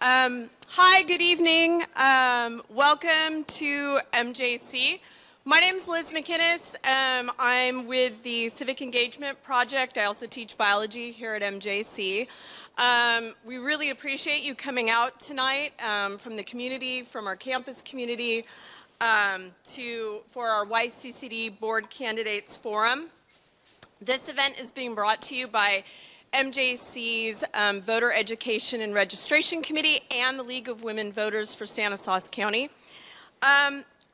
Hi, good evening. Welcome to MJC. My name is Liz McInnes. I'm with the Civic Engagement Project. I also teach biology here at MJC. We really appreciate you coming out tonight from the community, from our campus community, for our YCCD Board Candidates Forum. This event is being brought to you by MJC's Voter Education and Registration Committee and the League of Women Voters for Stanislaus County.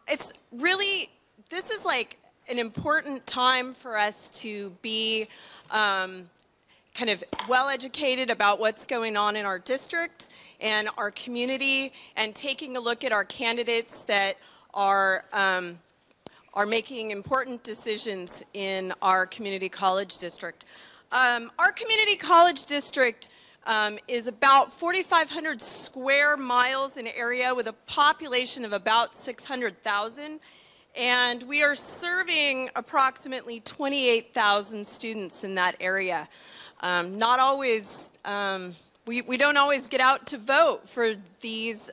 This is like an important time for us to be kind of well educated about what's going on in our district and our community, and taking a look at our candidates that are making important decisions in our community college district. Our community college district is about 4,500 square miles in area with a population of about 600,000, and we are serving approximately 28,000 students in that area. Not always, we don't always get out to vote for these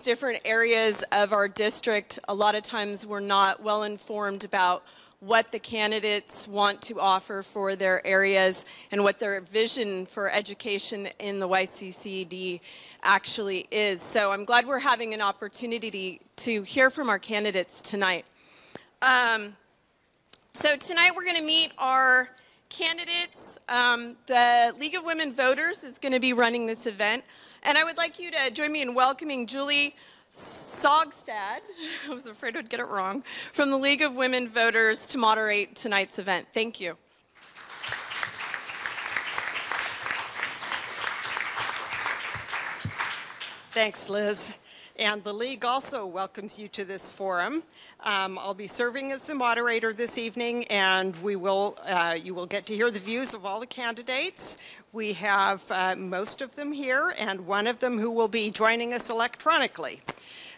different areas of our district. A lot of times we're not well informed about what the candidates want to offer for their areas and what their vision for education in the YCCD actually is. So I'm glad we're having an opportunity to hear from our candidates tonight. So tonight we're going to meet our candidates. The League of Women Voters is going to be running this event, and I would like you to join me in welcoming Julie Sogstad, I was afraid I'd get it wrong, from the League of Women Voters to moderate tonight's event. Thank you. Thanks, Liz. And the League also welcomes you to this forum. I'll be serving as the moderator this evening, and you will get to hear the views of all the candidates. We have most of them here, and one of them who will be joining us electronically.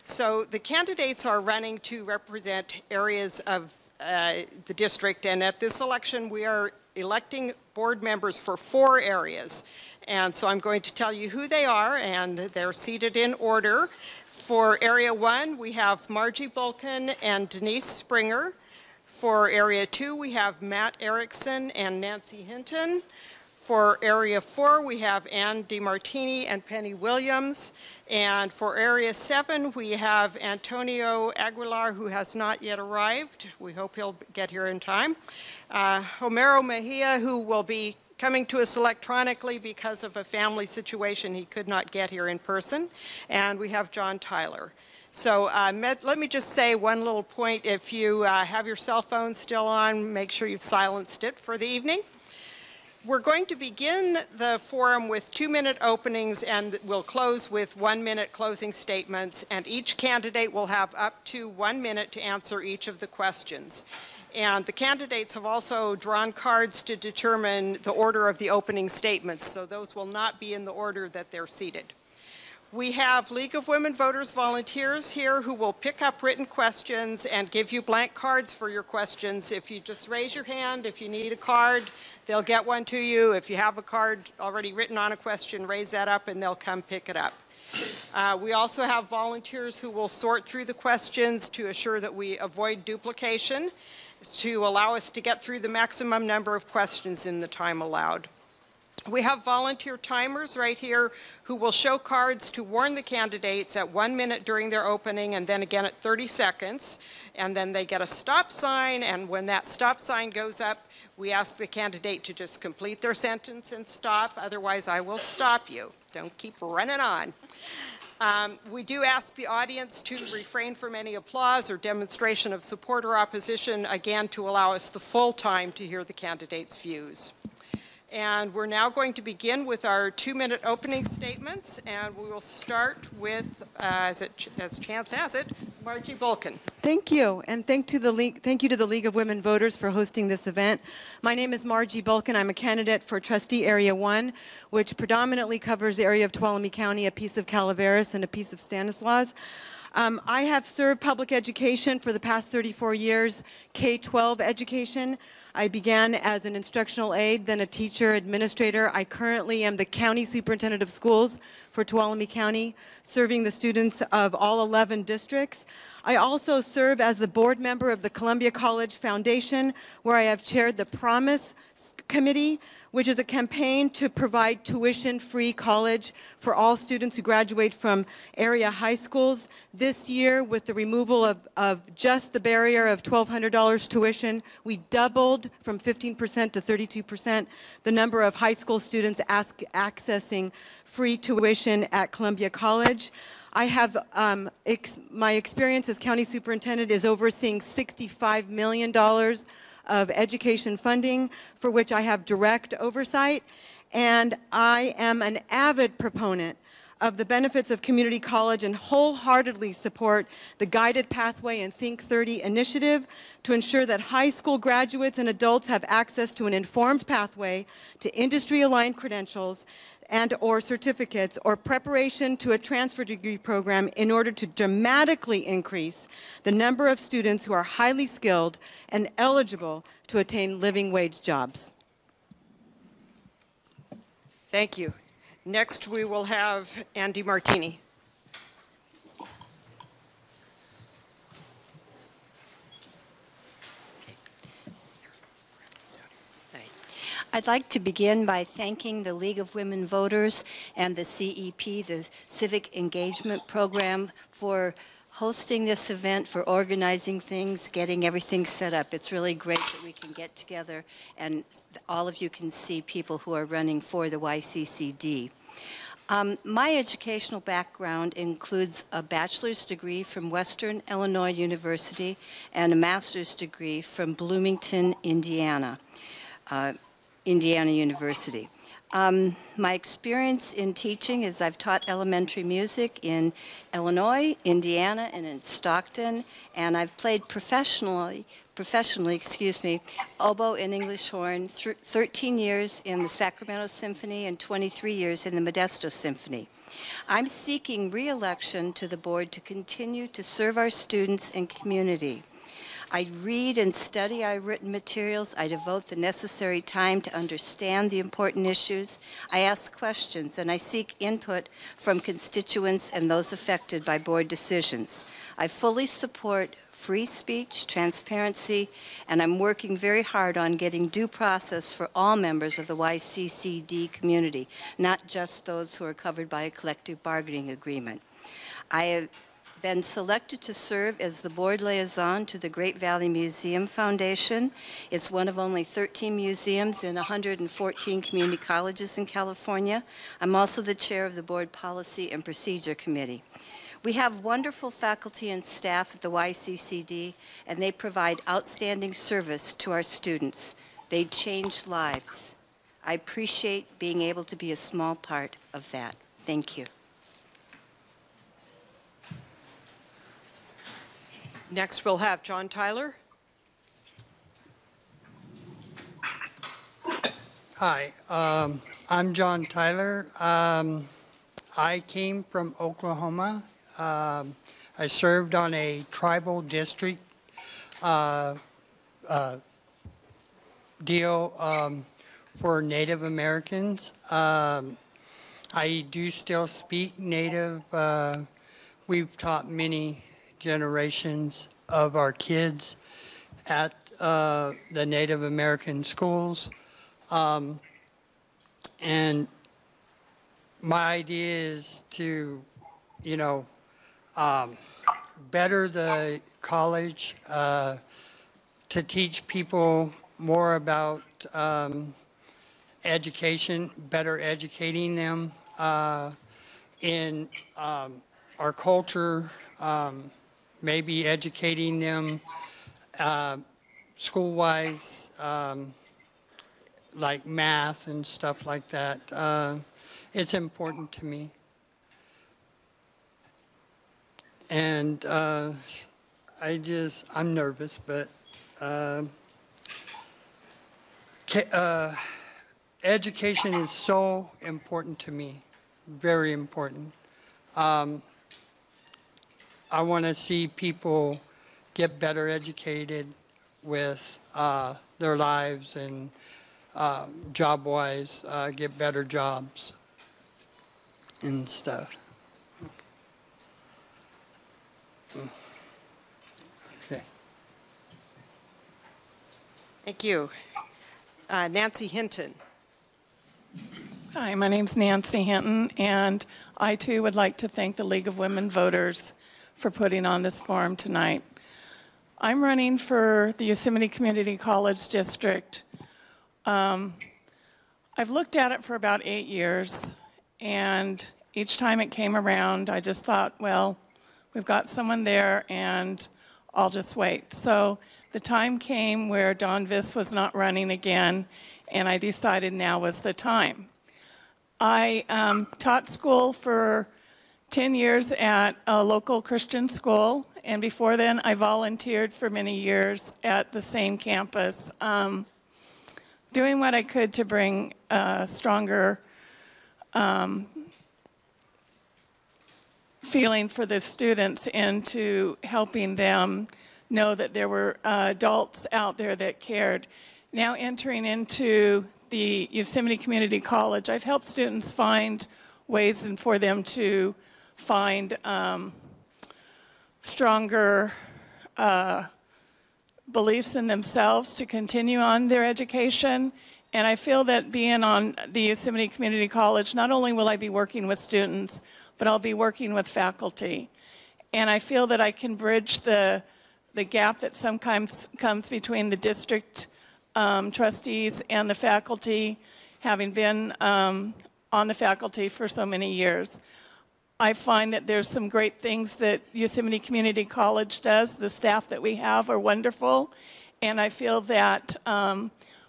So the candidates are running to represent areas of the district, and at this election we are electing board members for 4 areas. And so I'm going to tell you who they are, and they're seated in order. For Area 1, we have Margie Bulkin and Denise Springer. For Area 2, we have Matt Erickson and Nancy Hinton. For Area 4, we have Ann DiMartini and Penny Williams. And for Area 7, we have Antonio Aguilar, who has not yet arrived. We hope he'll get here in time. Homero Mejia, who will be coming to us electronically because of a family situation. He could not get here in person. And we have John Tyler. So let me just say one little point. If you have your cell phone still on, make sure you've silenced it for the evening. We're going to begin the forum with 2-minute openings, and we'll close with 1-minute closing statements. And each candidate will have up to 1 minute to answer each of the questions. And the candidates have also drawn cards to determine the order of the opening statements, so those will not be in the order that they're seated. We have League of Women Voters volunteers here who will pick up written questions and give you blank cards for your questions. If you just raise your hand, if you need a card, they'll get one to you. If you have a card already written on a question, raise that up and they'll come pick it up. We also have volunteers who will sort through the questions to assure that we avoid duplication, to allow us to get through the maximum number of questions in the time allowed. We have volunteer timers right here who will show cards to warn the candidates at 1 minute during their opening and then again at 30 seconds. And then they get a stop sign, and when that stop sign goes up, we ask the candidate to just complete their sentence and stop. Otherwise, I will stop you. Don't keep running on. We do ask the audience to refrain from any applause or demonstration of support or opposition, again, to allow us the full time to hear the candidates' views. And we're now going to begin with our 2-minute opening statements, and we will start with, as chance has it, Margie Bulkin. Thank you, and thank you to the League of Women Voters for hosting this event. My name is Margie Bulkin. I'm a candidate for Trustee Area 1, which predominantly covers the area of Tuolumne County, a piece of Calaveras, and a piece of Stanislaus. I have served public education for the past 34 years, K-12 education. I began as an instructional aide, then a teacher, administrator. I currently am the County Superintendent of Schools for Tuolumne County, serving the students of all 11 districts. I also serve as the board member of the Columbia College Foundation, where I have chaired the Promise Committee, which is a campaign to provide tuition-free college for all students who graduate from area high schools. This year, with the removal of just the barrier of $1,200 tuition, we doubled from 15% to 32% the number of high school students accessing free tuition at Columbia College. I have, my experience as county superintendent is overseeing $65 million of education funding, for which I have direct oversight, and I am an avid proponent of the benefits of community college and wholeheartedly support the Guided Pathway and Think 30 initiative to ensure that high school graduates and adults have access to an informed pathway to industry-aligned credentials and/or certificates or preparation to a transfer degree program in order to dramatically increase the number of students who are highly skilled and eligible to attain living wage jobs. Thank you. Next, we will have Andy Martini. I'd like to begin by thanking the League of Women Voters and the CEP, the Civic Engagement Program, for hosting this event, for organizing things, getting everything set up. It's really great that we can get together and all of you can see people who are running for the YCCD. My educational background includes a bachelor's degree from Western Illinois University and a master's degree from Bloomington, Indiana. Indiana University. My experience in teaching is I've taught elementary music in Illinois, Indiana, and in Stockton, and I've played professionally, oboe and English horn, 13 years in the Sacramento Symphony and 23 years in the Modesto Symphony. I'm seeking re-election to the board to continue to serve our students and community. I read and study our written materials. I devote the necessary time to understand the important issues. I ask questions and I seek input from constituents and those affected by board decisions. I fully support free speech, transparency, and I'm working very hard on getting due process for all members of the YCCD community, not just those who are covered by a collective bargaining agreement. I have been selected to serve as the board liaison to the Great Valley Museum Foundation. It's one of only 13 museums in 114 community colleges in California. I'm also the chair of the Board Policy and Procedure Committee. We have wonderful faculty and staff at the YCCD, and they provide outstanding service to our students. They change lives. I appreciate being able to be a small part of that. Thank you. Next, we'll have John Tyler. Hi, I'm John Tyler. I came from Oklahoma. I served on a tribal district deal for Native Americans. I do still speak Native. We've taught many generations of our kids at the Native American schools. And my idea is to, better the college, to teach people more about education, better educating them in our culture, maybe educating them school-wise, like math and stuff like that. It's important to me. And I'm nervous, but education is so important to me, very important. I want to see people get better educated, with their lives and job-wise, get better jobs and stuff. Okay. Thank you. Nancy Hinton. Hi, my name's Nancy Hinton, and I too would like to thank the League of Women Voters for putting on this forum tonight. I'm running for the Yosemite Community College District. I've looked at it for about 8 years, and each time it came around, I just thought, well, we've got someone there, and I'll just wait. So the time came where Dawn Viss was not running again, and I decided now was the time. I taught school for 10 years at a local Christian school, and before then I volunteered for many years at the same campus, doing what I could to bring a stronger feeling for the students into helping them know that there were adults out there that cared. Now entering into the Yosemite Community College, I've helped students find ways and for them to find stronger beliefs in themselves to continue on their education. And I feel that being on the Yosemite Community College, not only will I be working with students, but I'll be working with faculty. And I feel that I can bridge the gap that sometimes comes between the district trustees and the faculty, having been on the faculty for so many years. I find that there's some great things that Yosemite Community College does. The staff that we have are wonderful, and I feel that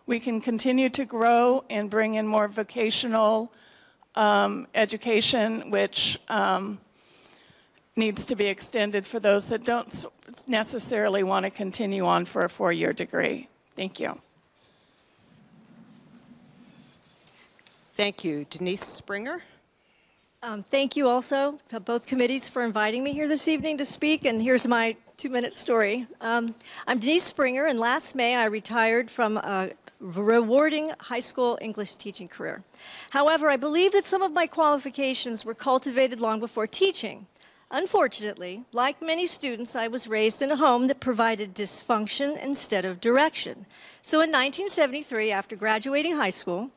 we can continue to grow and bring in more vocational education, which needs to be extended for those that don't necessarily want to continue on for a 4-year degree. Thank you. Thank you. Denise Springer. Thank you also to both committees for inviting me here this evening to speak, and here's my 2-minute story. I'm Denise Springer, and last May I retired from a rewarding high school English teaching career. However, I believe that some of my qualifications were cultivated long before teaching. Unfortunately, like many students, I was raised in a home that provided dysfunction instead of direction. So in 1973, after graduating high school,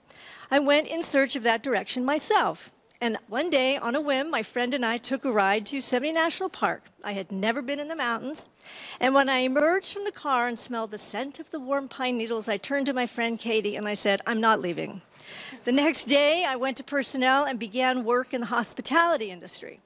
I went in search of that direction myself. And one day, on a whim, my friend and I took a ride to Yosemite National Park. I had never been in the mountains. And when I emerged from the car and smelled the scent of the warm pine needles, I turned to my friend Katie and I said, "I'm not leaving." The next day, I went to personnel and began work in the hospitality industry.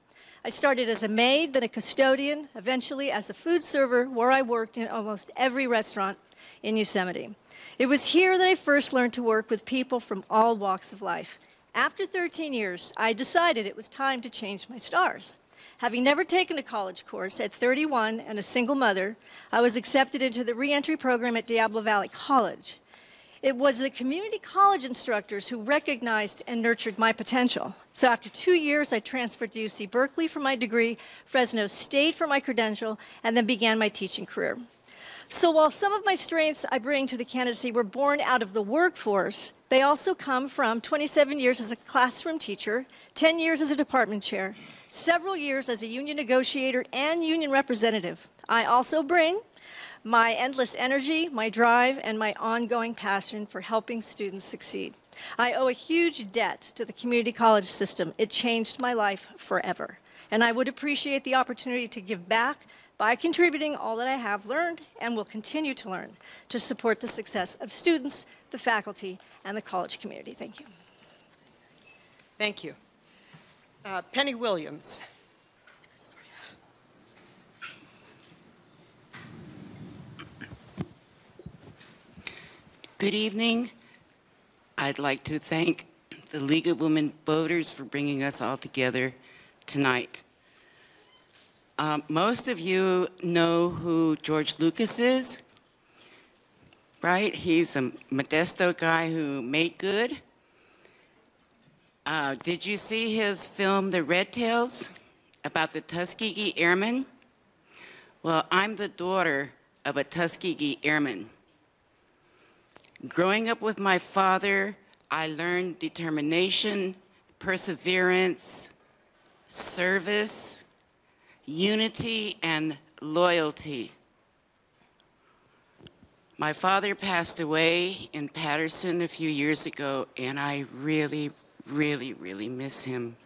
I started as a maid, then a custodian, eventually as a food server, where I worked in almost every restaurant in Yosemite. It was here that I first learned to work with people from all walks of life. After 13 years, I decided it was time to change my stars. Having never taken a college course at 31 and a single mother, I was accepted into the re-entry program at Diablo Valley College. It was the community college instructors who recognized and nurtured my potential. So after 2 years, I transferred to UC Berkeley for my degree, Fresno State for my credential, and then began my teaching career. So while some of my strengths I bring to the candidacy were born out of the workforce, they also come from 27 years as a classroom teacher, 10 years as a department chair, several years as a union negotiator and union representative. I also bring my endless energy, my drive, and my ongoing passion for helping students succeed. I owe a huge debt to the community college system. It changed my life forever. And I would appreciate the opportunity to give back by contributing all that I have learned and will continue to learn to support the success of students, the faculty, and the college community. Thank you. Thank you. Penny Williams. Good evening. I'd like to thank the League of Women Voters for bringing us all together tonight. Most of you know who George Lucas is, right? He's a Modesto guy who made good. Did you see his film, The Red Tails, about the Tuskegee Airmen? Well, I'm the daughter of a Tuskegee Airman. Growing up with my father, I learned determination, perseverance, service, unity, and loyalty. My father passed away in Patterson a few years ago, and I really, really, really miss him.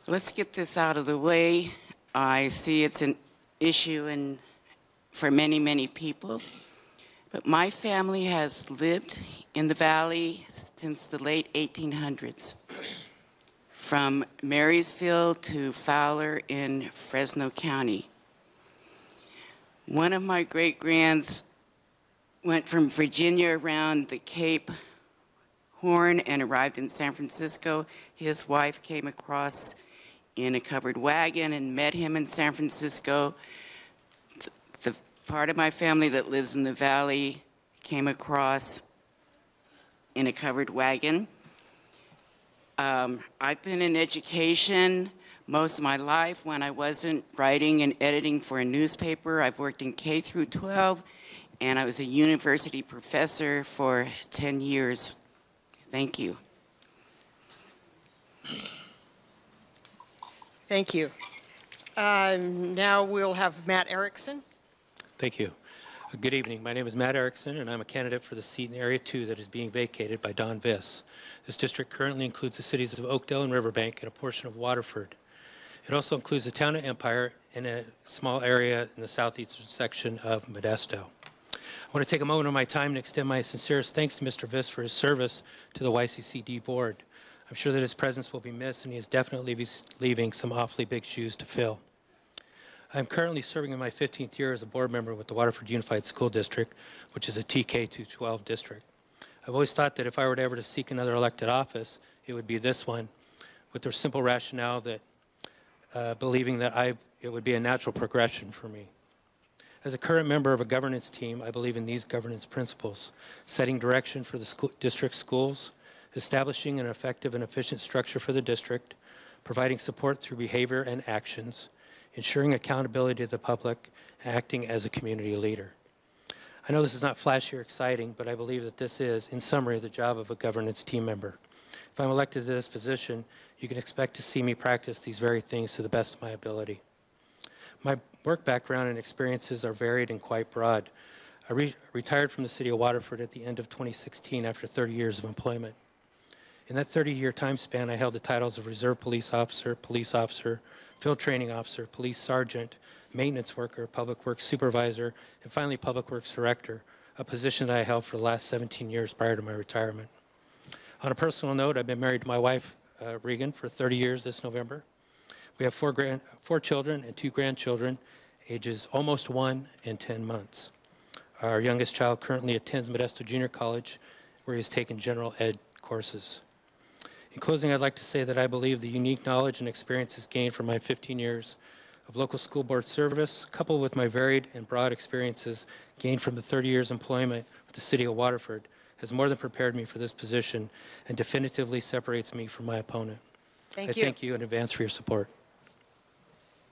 Let's get this out of the way. I see it's an issue for many, many people. But my family has lived in the valley since the late 1800s, from Marysville to Fowler in Fresno County. One of my great-grands went from Virginia around the Cape Horn and arrived in San Francisco. His wife came across in a covered wagon and met him in San Francisco. The part of my family that lives in the valley came across in a covered wagon. I've been in education most of my life. When I wasn't writing and editing for a newspaper, I've worked in K through 12, and I was a university professor for 10 years. Thank you. Thank you. Now we'll have Matt Erickson. Thank you. Good evening. My name is Matt Erickson, and I'm a candidate for the seat in Area 2 that is being vacated by Don Viss. This district currently includes the cities of Oakdale and Riverbank and a portion of Waterford. It also includes the town of Empire and a small area in the southeastern section of Modesto. I want to take a moment of my time and extend my sincerest thanks to Mr. Viss for his service to the YCCD board. I'm sure that his presence will be missed, and he is definitely leaving some awfully big shoes to fill. I'm currently serving in my 15th year as a board member with the Waterford Unified School District, which is a TK-12 district. I've always thought that if I were ever to seek another elected office, it would be this one, with the simple rationale that believing that it would be a natural progression for me. As a current member of a governance team, I believe in these governance principles: setting direction for the district schools, establishing an effective and efficient structure for the district, providing support through behavior and actions, ensuring accountability to the public, acting as a community leader. I know this is not flashy or exciting, but I believe that this is, in summary, the job of a governance team member. If I'm elected to this position, you can expect to see me practice these very things to the best of my ability. My work background and experiences are varied and quite broad. I retired from the city of Waterford at the end of 2016 after 30 years of employment. In that 30-year time span, I held the titles of Reserve Police Officer, Field Training Officer, Police Sergeant, Maintenance Worker, Public Works Supervisor, and finally Public Works Director, a position that I held for the last 17 years prior to my retirement. On a personal note, I've been married to my wife, Regan, for 30 years this November. We have four children and 2 grandchildren, ages almost 1 and 10 months. Our youngest child currently attends Modesto Junior College, where he has taken general ed courses. In closing, I'd like to say that I believe the unique knowledge and experiences gained from my 15 years of local school board service, coupled with my varied and broad experiences gained from the 30 years employment with the city of Waterford, has more than prepared me for this position and definitively separates me from my opponent. Thank I you. thank you in advance for your support.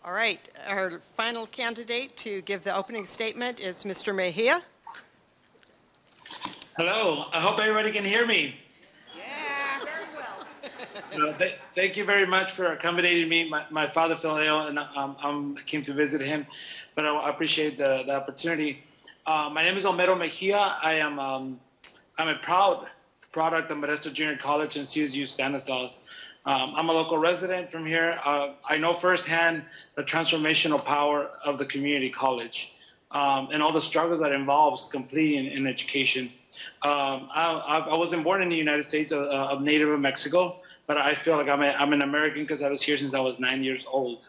All right, our final candidate to give the opening statement is Mr. Mejia. Hello, I hope everybody can hear me. Yeah, very well. Thank you very much for accommodating me. My father fell ill, and I came to visit him, but I appreciate the opportunity. My name is Homero Mejia. I'm a proud product of Modesto Junior College and CSU Stanislaus. I'm a local resident from here. I know firsthand the transformational power of the community college and all the struggles that involves completing an education. I wasn't born in the United States, of native of Mexico, but I feel like I'm an American because I was here since I was 9 years old.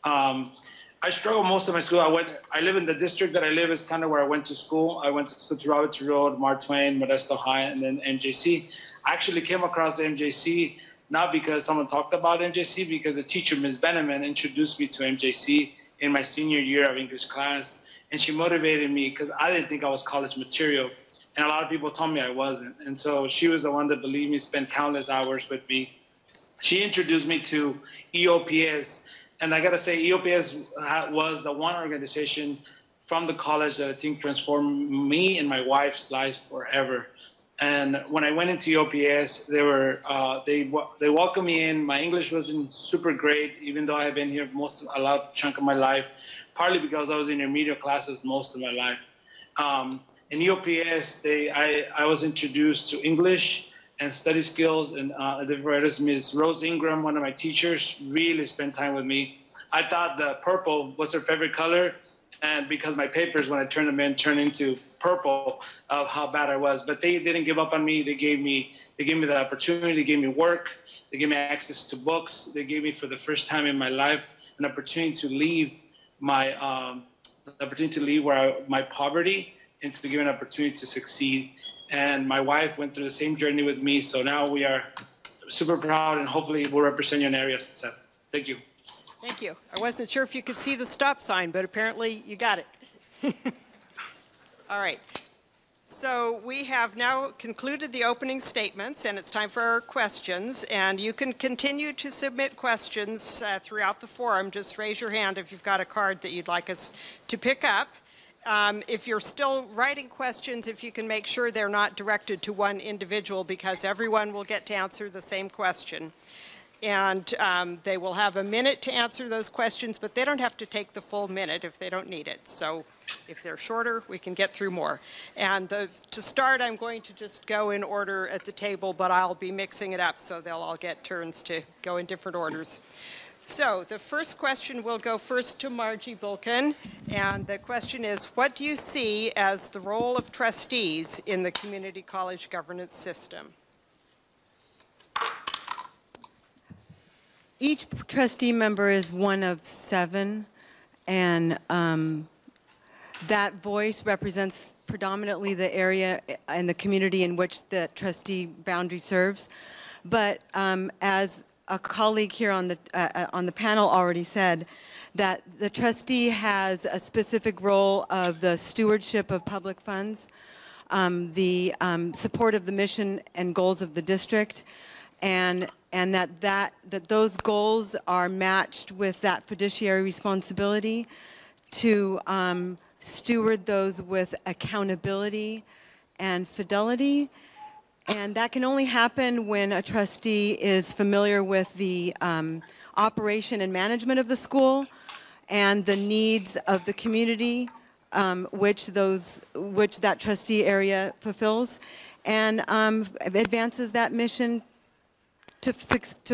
I struggled most of my school. I live in the district that I live is kind of where I went to school. I went to school to Roberts Road, Mark Twain, Modesto High, and then MJC. I actually came across the MJC not because someone talked about MJC, because a teacher, Ms. Beneman, introduced me to MJC in my senior year of English class. And she motivated me because I didn't think I was college material. And a lot of people told me I wasn't. And so she was the one that believed me, spent countless hours with me. She introduced me to EOPS And I gotta say, EOPS was the one organization from the college that I think transformed me and my wife's lives forever. And when I went into EOPS, they welcomed me in. My English wasn't super great, even though I have been here a lot chunk of my life, partly because I was in remedial classes most of my life. In EOPS, I was introduced to English and study skills, and the writers, Ms. Rose Ingram, one of my teachers, really spent time with me. I thought the purple was her favorite color, and because my papers, when I turned them in, turned into purple of how bad I was. But they didn't give up on me. They gave me the opportunity. They gave me work. They gave me access to books. They gave me, for the first time in my life, an opportunity to leave my my poverty, and to give an opportunity to succeed. And my wife went through the same journey with me. So now we are super proud, and hopefully we'll represent you in Area 7. Thank you. Thank you. I wasn't sure if you could see the stop sign, but apparently you got it. All right. So we have now concluded the opening statements, and it's time for our questions. And you can continue to submit questions throughout the forum. Just raise your hand if you've got a card that you'd like us to pick up. If you're still writing questions, if you can make sure they're not directed to one individual, because everyone will get to answer the same question. And they will have a minute to answer those questions, but they don't have to take the full minute if they don't need it. So if they're shorter, we can get through more. And to start, I'm going to just go in order at the table, but I'll be mixing it up, so they'll all get turns to go in different orders. So the first question will go first to Margie Bulkin, and the question is, what do you see as the role of trustees in the community college governance system? Each trustee member is one of 7, and that voice represents predominantly the area and the community in which the trustee boundary serves. But as a colleague here on the panel already said, that the trustee has a specific role of the stewardship of public funds, the support of the mission and goals of the district, and that those goals are matched with that fiduciary responsibility to steward those with accountability and fidelity. And that can only happen when a trustee is familiar with the operation and management of the school and the needs of the community which that trustee area fulfills, and advances that mission to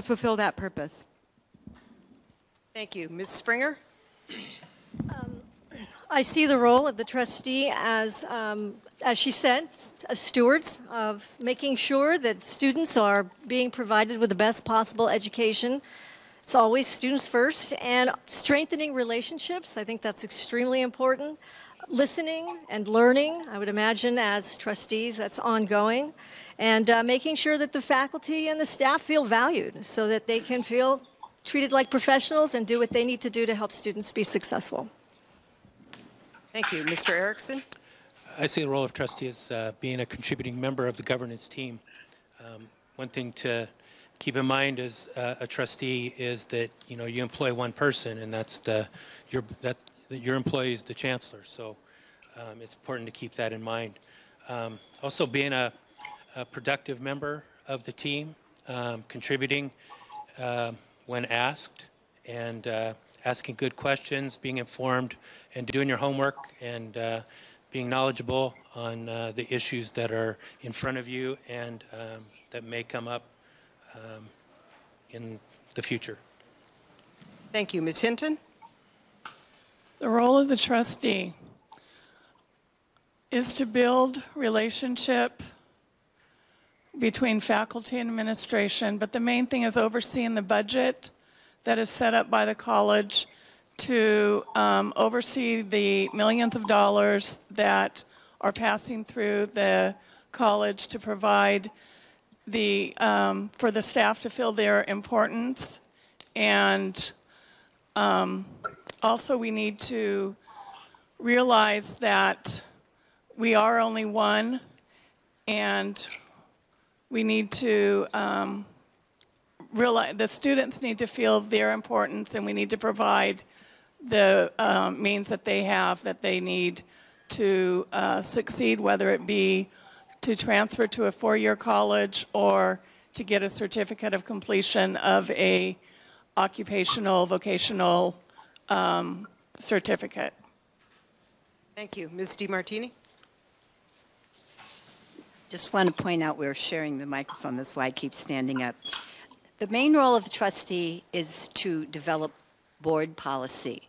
fulfill that purpose. Thank you. Ms. Springer? I see the role of the trustee as she said, as stewards of making sure that students are being provided with the best possible education. It's always students first, and strengthening relationships. I think that's extremely important. Listening and learning, I would imagine as trustees, that's ongoing. And making sure that the faculty and the staff feel valued so that they can feel treated like professionals and do what they need to do to help students be successful. Thank you. Mr. Erickson? I see the role of trustee as being a contributing member of the governance team. One thing to keep in mind as a trustee is that you employ one person, and that's your employee is the chancellor. So it's important to keep that in mind. Also, being a productive member of the team, contributing when asked, and asking good questions, being informed, and doing your homework, and being knowledgeable on the issues that are in front of you and that may come up in the future. Thank you. Ms. Hinton? The role of the trustee is to build relationship between faculty and administration, but the main thing is overseeing the budget that is set up by the college, to oversee the millions of dollars that are passing through the college to provide for the staff to feel their importance. And also we need to realize that we are only one, and we need to realize the students need to feel their importance, and we need to provide the means that they have that they need to succeed, whether it be to transfer to a four-year college or to get a certificate of completion of a occupational, vocational certificate. Thank you. Ms. DiMartini? Just want to point out we're sharing the microphone. That's why I keep standing up. The main role of the trustee is to develop board policy.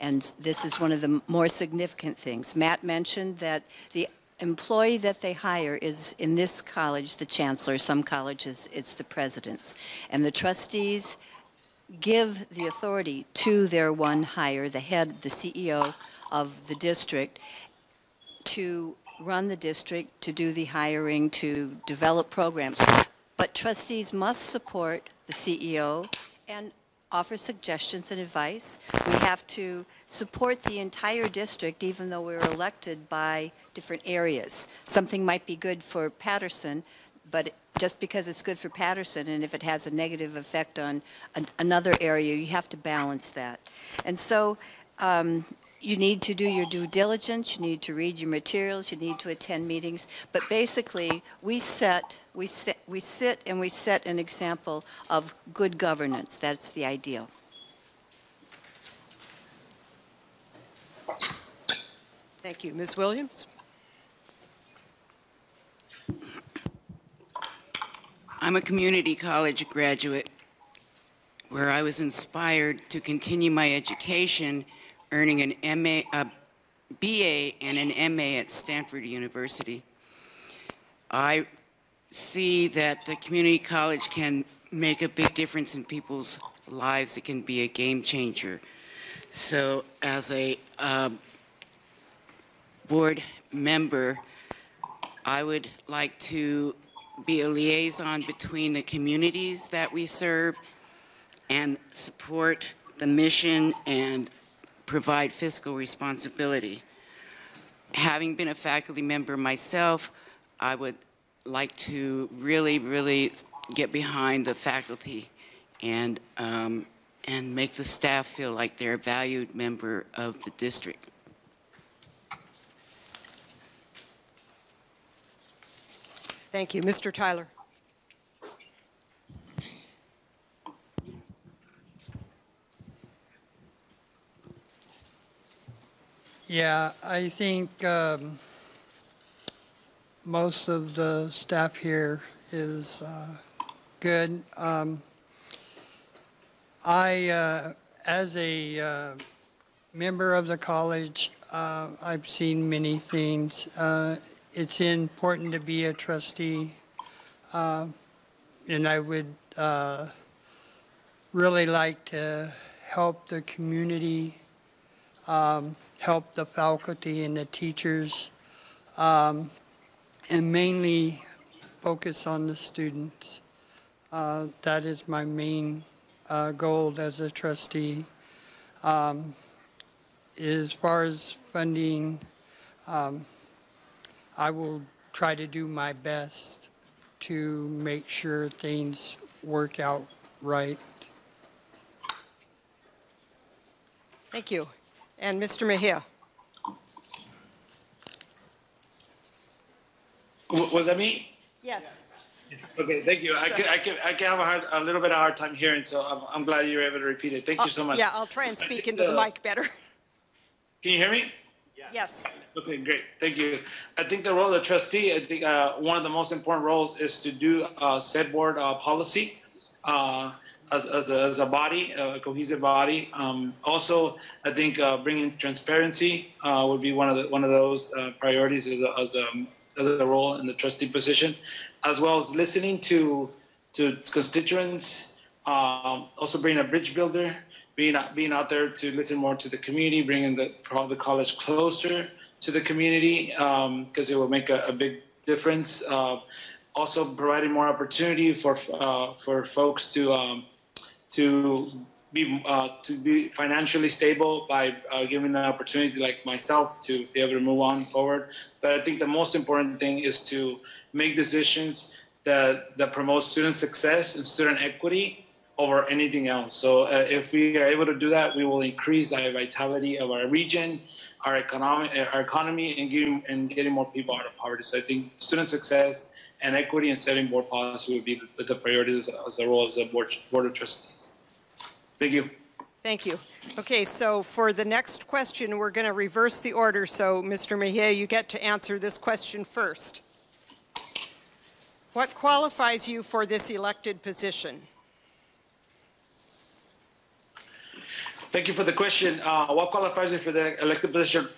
And this is one of the more significant things. Matt mentioned that the employee that they hire is, in this college, the chancellor. Some colleges, it's the presidents. And the trustees give the authority to their one hire, the head, the CEO of the district, to run the district, to do the hiring, to develop programs. But trustees must support the CEO and offer suggestions and advice. We have to support the entire district, even though we're elected by different areas. Something might be good for Patterson, but just because it's good for Patterson, and if it has a negative effect on another area, you have to balance that. And so you need to do your due diligence, you need to read your materials, you need to attend meetings, but basically we sit and we set an example of good governance. That's the ideal. Thank you. Ms. Williams? I'm a community college graduate where I was inspired to continue my education, earning an MA, a BA and an MA at Stanford University. I see that the community college can make a big difference in people's lives. It can be a game changer. So as a board member, I would like to be a liaison between the communities that we serve and support the mission and provide fiscal responsibility. Having been a faculty member myself, I would like to really get behind the faculty and make the staff feel like they're a valued member of the district. Thank you. Mr. Tyler? Yeah, I think most of the staff here is good. As a member of the college, I've seen many things. It's important to be a trustee, and I would really like to help the community, help the faculty and the teachers, and mainly focus on the students. That is my main goal as a trustee. As far as funding, I will try to do my best to make sure things work out right. Thank you. And Mr. Mejia? Was that me? Yes. Okay, thank you. I can have a little bit of a hard time hearing, so I'm glad you were able to repeat it. Thank you so much. Yeah, I'll try and speak into the mic better. Can you hear me? Yes. Okay, great. Thank you. I think the role of the trustee, I think one of the most important roles is to do set board policy as a body, a cohesive body. Also, I think bringing transparency would be one of those priorities as a role in the trustee position, as well as listening to constituents. Also, being a bridge builder. Being out there to listen more to the community, bringing the college closer to the community, because it will make a big difference. Also, providing more opportunity for folks to be financially stable by giving the opportunity, like myself, to be able to move on forward. But I think the most important thing is to make decisions that promote student success and student equity, over anything else. So if we are able to do that, we will increase our vitality of our region, our economy, and getting more people out of poverty. So I think student success and equity and setting board policy would be the priorities as a role as a board of trustees. Thank you. Thank you. Okay, so for the next question, we're going to reverse the order. So, Mr. Mejia, you get to answer this question first. What qualifies you for this elected position? Thank you for the question. What qualifies me for the elected position?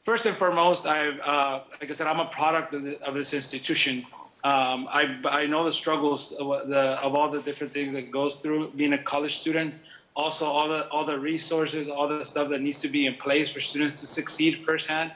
First and foremost, like I said, I'm a product of this institution. I know the struggles of all the different things that goes through being a college student. Also, all the resources, all the stuff that needs to be in place for students to succeed firsthand.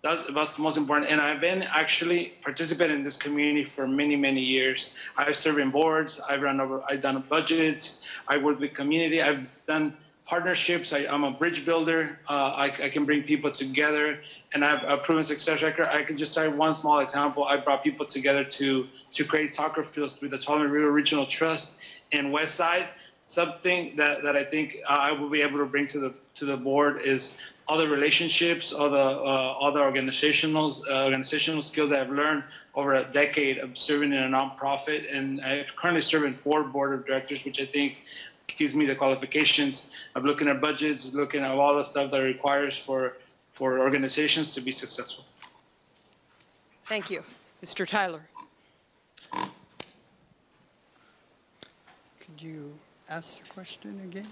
That's the most important. And I've been actually participating in this community for many, many years. I've served in boards. I've done budgets. I work with community. I've done partnerships. I'm a bridge builder. I can bring people together, and I have a proven success record. I can just cite one small example. I brought people together to create soccer fields through the Tuolumne River Regional Trust in West Side. Something that I think I will be able to bring to the board is all the relationships, all the organizational skills that I've learned over a decade of serving in a nonprofit, and I currently serve in 4 board of directors, which I think gives me the qualifications of looking at budgets, looking at all the stuff that it requires for organizations to be successful. Thank you. Mr. Tyler. Could you ask the question again?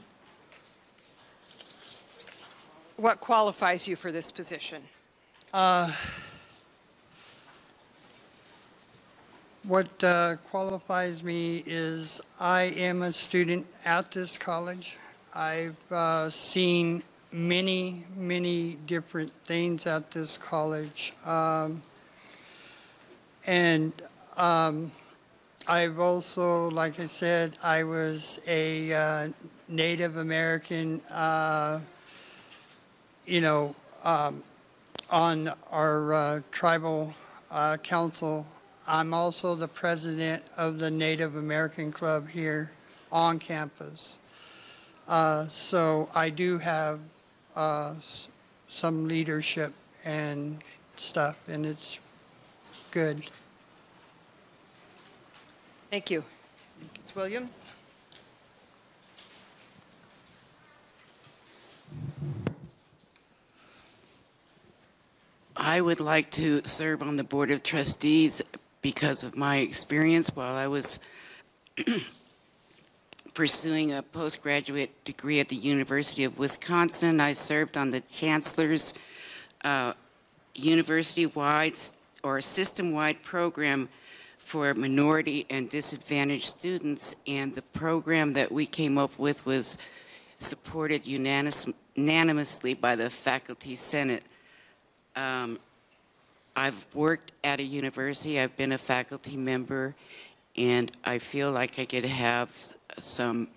What qualifies you for this position? What qualifies me is I am a student at this college. I've seen many, many different things at this college. I've also, like I said, I was a Native American, on our tribal council. I'm also the president of the Native American Club here on campus. So I do have some leadership and stuff, and it's good. Thank you. Ms. Williams? I would like to serve on the Board of Trustees because of my experience while I was pursuing a postgraduate degree at the University of Wisconsin. I served on the Chancellor's university-wide or system-wide program for minority and disadvantaged students, and the program that we came up with was supported unanimously by the Faculty Senate. I've worked at a university, I've been a faculty member, and I feel like I could have some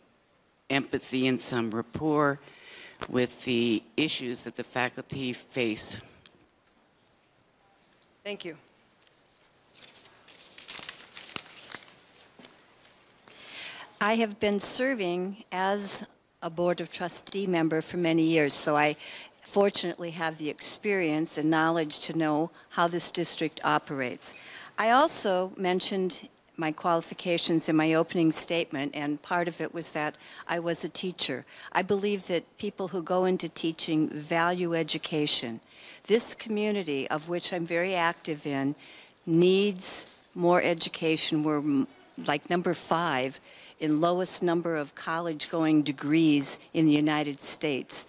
empathy and some rapport with the issues that the faculty face. Thank you. I have been serving as a Board of Trustee member for many years, so I fortunately have the experience and knowledge to know how this district operates. I also mentioned my qualifications in my opening statement, and part of it was that I was a teacher. I believe that people who go into teaching value education. This community, of which I'm very active in, needs more education. We're like number 5 in lowest number of college-going degrees in the United States.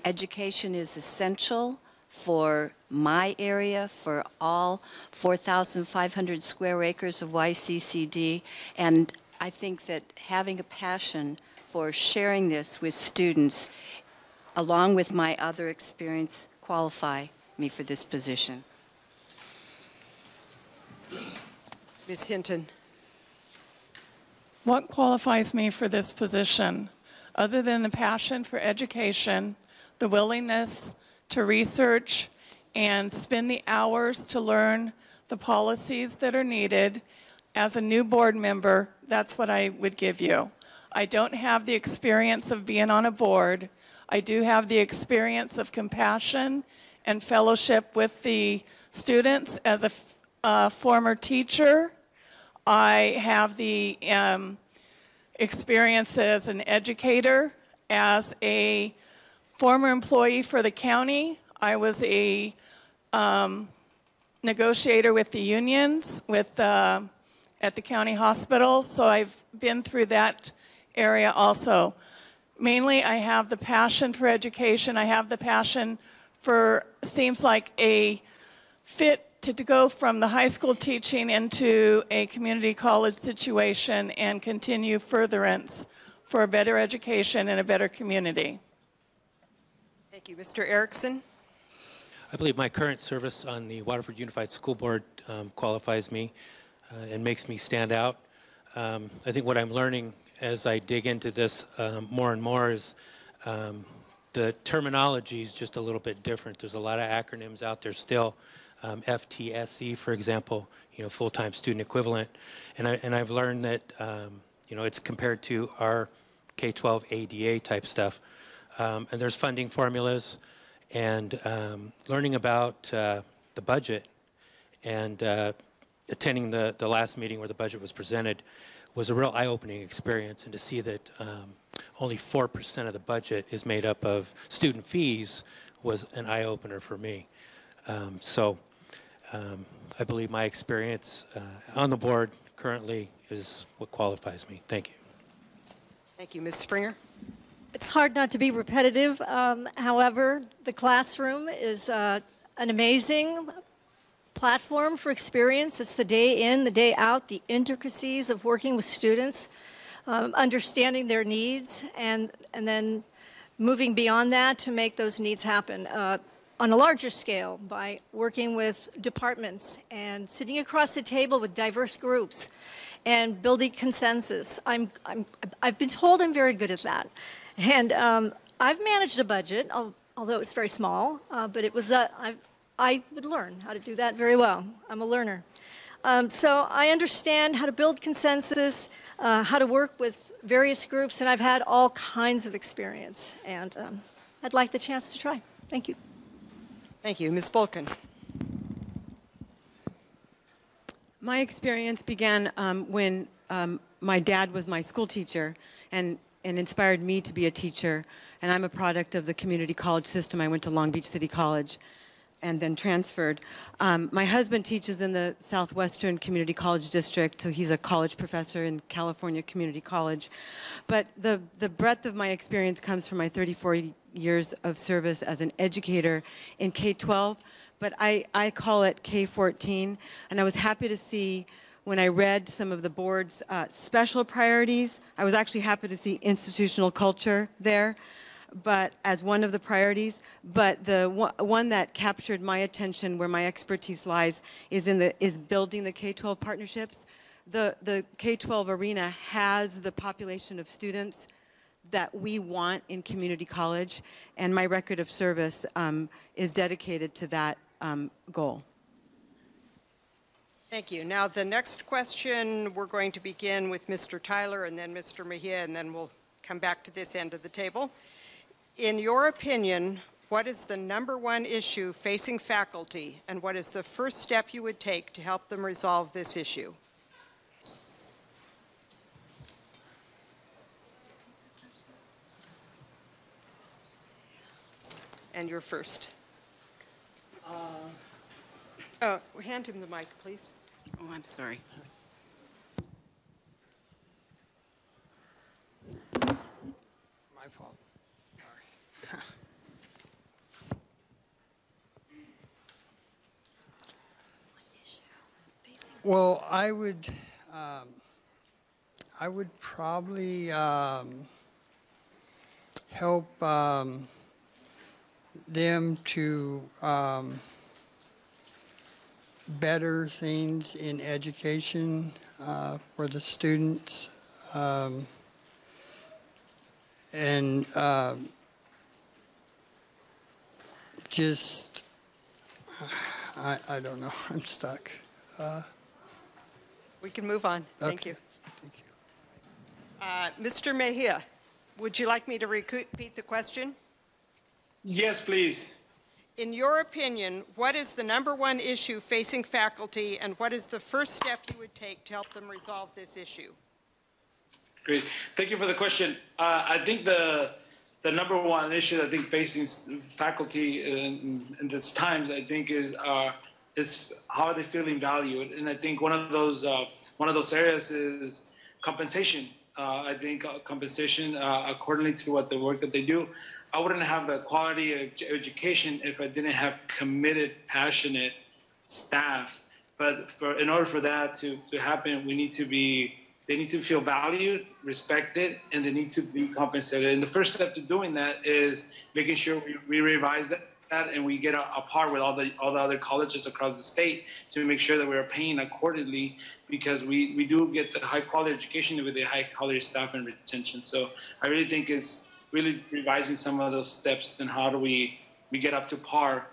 Education is essential for my area, for all 4,500 square acres of YCCD, and I think that having a passion for sharing this with students, along with my other experience, qualify me for this position. Ms. Hinton. What qualifies me for this position, other than the passion for education, the willingness to research and spend the hours to learn the policies that are needed, as a new board member, that's what I would give you. I don't have the experience of being on a board. I do have the experience of compassion and fellowship with the students as a former teacher. I have the experience as an educator, as a former employee for the county. I was a negotiator with the unions at the county hospital, so I've been through that area also. Mainly, I have the passion for education. I have the passion for, seems like a fit to go from the high school teaching into a community college situation and continue furtherance for a better education and a better community. Thank you. Mr. Erickson? I believe my current service on the Waterford Unified School Board qualifies me and makes me stand out. I think what I'm learning as I dig into this more and more is the terminology is just a little bit different. There's a lot of acronyms out there still. FTSE, for example, full-time student equivalent. And I've learned that, it's compared to our K-12 ADA type stuff. And there's funding formulas and learning about the budget and attending the last meeting where the budget was presented was a real eye-opening experience, and to see that only 4% of the budget is made up of student fees was an eye-opener for me. I believe my experience on the board currently is what qualifies me. Thank you. Thank you. Ms. Springer? It's hard not to be repetitive. However, the classroom is an amazing platform for experience. It's the day in, the day out, the intricacies of working with students, understanding their needs, and then moving beyond that to make those needs happen on a larger scale by working with departments and sitting across the table with diverse groups and building consensus. I've been told I'm very good at that. And I've managed a budget, although it's very small, but it was I would learn how to do that very well. I'm a learner. So I understand how to build consensus, how to work with various groups, and I've had all kinds of experience. And I'd like the chance to try. Thank you. Thank you. Ms. Bolkin? My experience began when my dad was my school teacher and inspired me to be a teacher. And I'm a product of the community college system. I went to Long Beach City College and then transferred. My husband teaches in the Southwestern Community College District, so he's a college professor in California Community College. But the breadth of my experience comes from my 34 years of service as an educator in K-12, but I call it K-14, and I was happy to see when I read some of the board's special priorities. I was actually happy to see institutional culture there, but as one of the priorities. But the one that captured my attention, where my expertise lies, is building the K-12 partnerships. The K-12 arena has the population of students that we want in community college, and my record of service is dedicated to that goal. Thank you. Now, the next question, we're going to begin with Mr. Tyler and then Mr. Mejia, and then we'll come back to this end of the table. In your opinion, what is the #1 issue facing faculty, and what is the first step you would take to help them resolve this issue? And you're first. Hand him the mic, please. Oh, I'm sorry. My fault. Sorry. Well, I would probably help them to better things in education for the students, and just, I don't know, I'm stuck. We can move on. Thank Okay. you. Thank you. Mr. Mejia, would you like me to repeat the question? Yes, please. In your opinion, what is the #1 issue facing faculty, and what is the first step you would take to help them resolve this issue? Great. Thank you for the question. I think the #1 issue I think facing faculty in this times, I think, is how are they feeling valued, and I think one of those areas is compensation. I think compensation accordingly to what the work that they do. I wouldn't have the quality of education if I didn't have committed, passionate staff. But in order for that to happen, they need to feel valued, respected, and they need to be compensated. And the first step to doing that is making sure we revise that and we get a par with all the other colleges across the state to make sure that we are paying accordingly, because we do get the high quality education with the high quality staff and retention. So I really think it's really revising some of those steps and how do we get up to par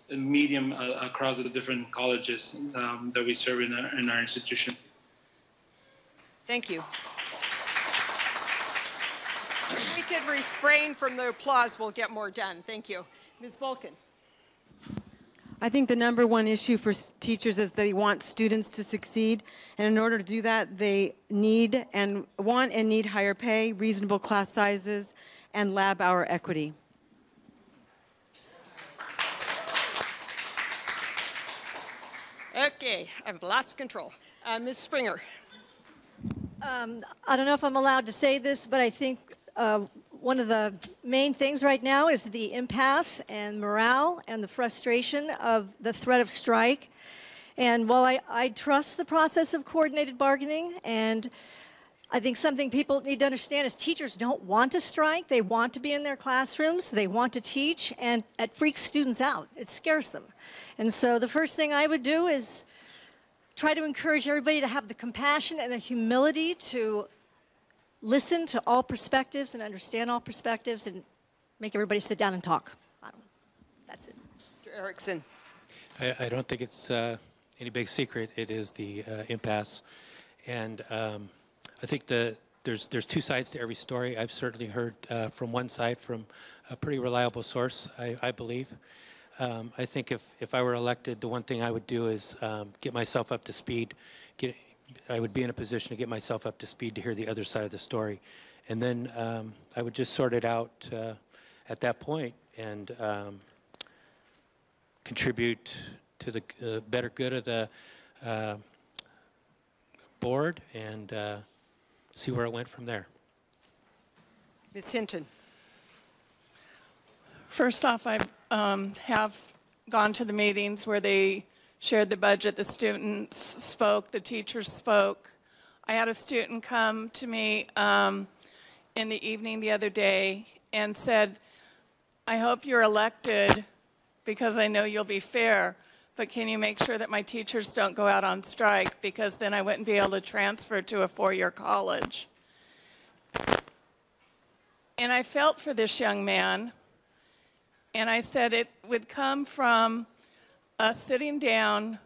medium across the different colleges that we serve in our institution. Thank you. If we could refrain from the applause, we'll get more done. Thank you. Ms. Vulcan. I think the #1 issue for teachers is they want students to succeed, and in order to do that, they want and need higher pay, reasonable class sizes, and lab hour equity. Okay, I've lost control. Ms. Springer. I don't know if I'm allowed to say this, but I think one of the main things right now is the impasse and morale and the frustration of the threat of strike. And while I trust the process of coordinated bargaining, and I think something people need to understand is teachers don't want to strike. They want to be in their classrooms. They want to teach, and it freaks students out. It scares them. And so the first thing I would do is try to encourage everybody to have the compassion and the humility to listen to all perspectives and understand all perspectives and make everybody sit down and talk. That's it. Mr. Erickson. I don't think it's any big secret. It is the impasse. And I think there's two sides to every story. I've certainly heard from one side, from a pretty reliable source, I believe. I think if I were elected, the one thing I would do is get myself up to speed. I would be in a position to get myself up to speed to hear the other side of the story. And then I would just sort it out at that point and contribute to the better good of the board and see where it went from there. Ms. Hinton. First off, I have gone to the meetings where they shared the budget, the students spoke, the teachers spoke. I had a student come to me in the evening the other day and said, I hope you're elected because I know you'll be fair, but can you make sure that my teachers don't go out on strike, because then I wouldn't be able to transfer to a four-year college. And I felt for this young man, and I said it would come from us sitting down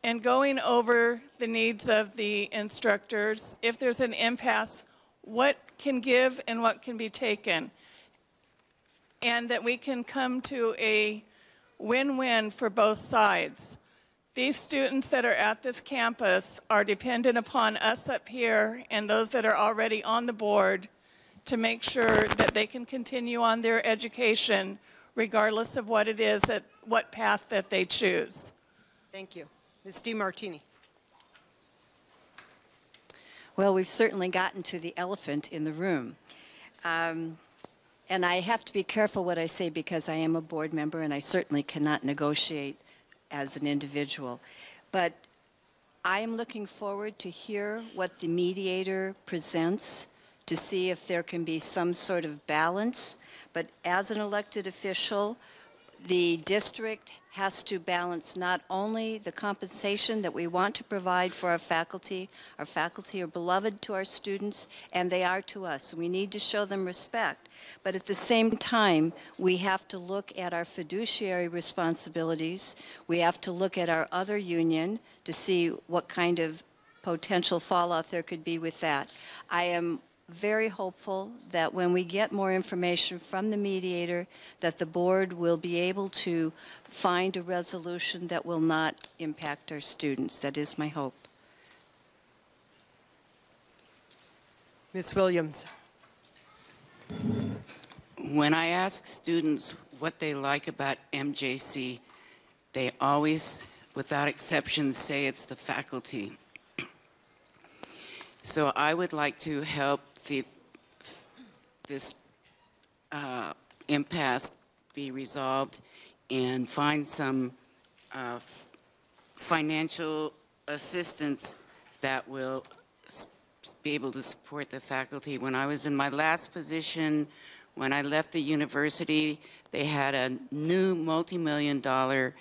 and going over the needs of the instructors. If there's an impasse, what can give and what can be taken, and that we can come to a win-win for both sides. These students that are at this campus are dependent upon us up here and those that are already on the board to make sure that they can continue on their education regardless of what it is, what path that they choose. Thank you. Ms. DiMartini. Well, we've certainly gotten to the elephant in the room. And I have to be careful what I say because I am a board member and I certainly cannot negotiate as an individual. But I am looking forward to hear what the mediator presents to see if there can be some sort of balance. But as an elected official, The district has to balance not only the compensation that we want to provide for our faculty are beloved to our students, and they are to us. We need to show them respect. But at the same time, we have to look at our fiduciary responsibilities. We have to look at our other union to see what kind of potential fallout there could be with that. I am very hopeful that when we get more information from the mediator, that the board will be able to find a resolution that will not impact our students. That is my hope. Ms. Williams. When I ask students what they like about MJC, they always, without exception, say it's the faculty. So I would like to help this impasse be resolved and find some financial assistance that will be able to support the faculty. When I was in my last position, when I left the university, they had a new multi-million-dollar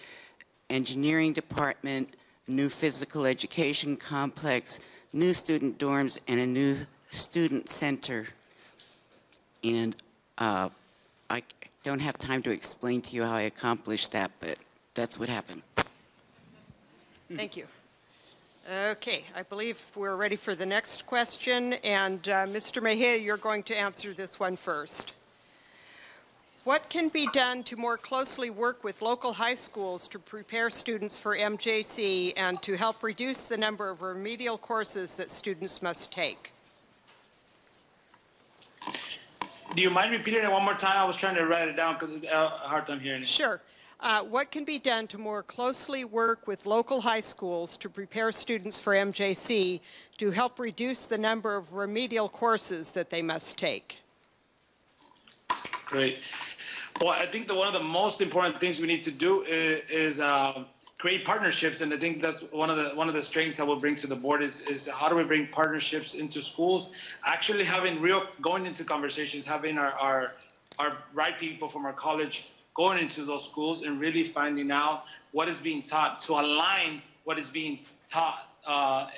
engineering department, new physical education complex, new student dorms, and a new student center. And I don't have time to explain to you how I accomplished that, but that's what happened. Thank you. Okay, I believe we're ready for the next question, and Mr. Mejia, you're going to answer this one first. What can be done to more closely work with local high schools to prepare students for MJC and to help reduce the number of remedial courses that students must take? Do you mind repeating it one more time? I was trying to write it down because it's a hard time hearing it. Sure. What can be done to more closely work with local high schools to prepare students for MJC to help reduce the number of remedial courses that they must take? Great. Well, I think that one of the most important things we need to do is create partnerships, and I think that's one of the strengths I will bring to the board is how do we bring partnerships into schools? Actually, going into conversations, having our right people from our college going into those schools and really finding out what is being taught, to align what is being taught,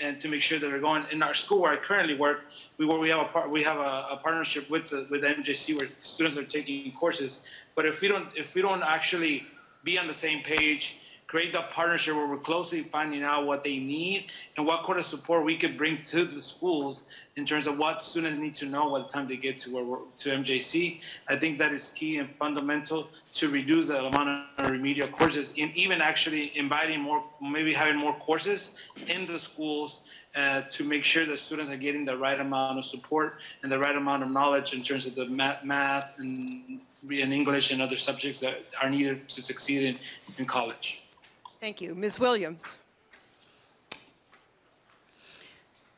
and to make sure that we're going in our school where I currently work. We have a partnership with MJC where students are taking courses. But if we don't actually be on the same page, create that partnership where we're closely finding out what they need and what kind of support we could bring to the schools in terms of what students need to know by the time they get to MJC, I think that is key and fundamental to reduce the amount of remedial courses, and even actually inviting more, maybe having more courses in the schools to make sure that students are getting the right amount of support and the right amount of knowledge in terms of the math and English and other subjects that are needed to succeed in college. Thank you. Ms. Williams.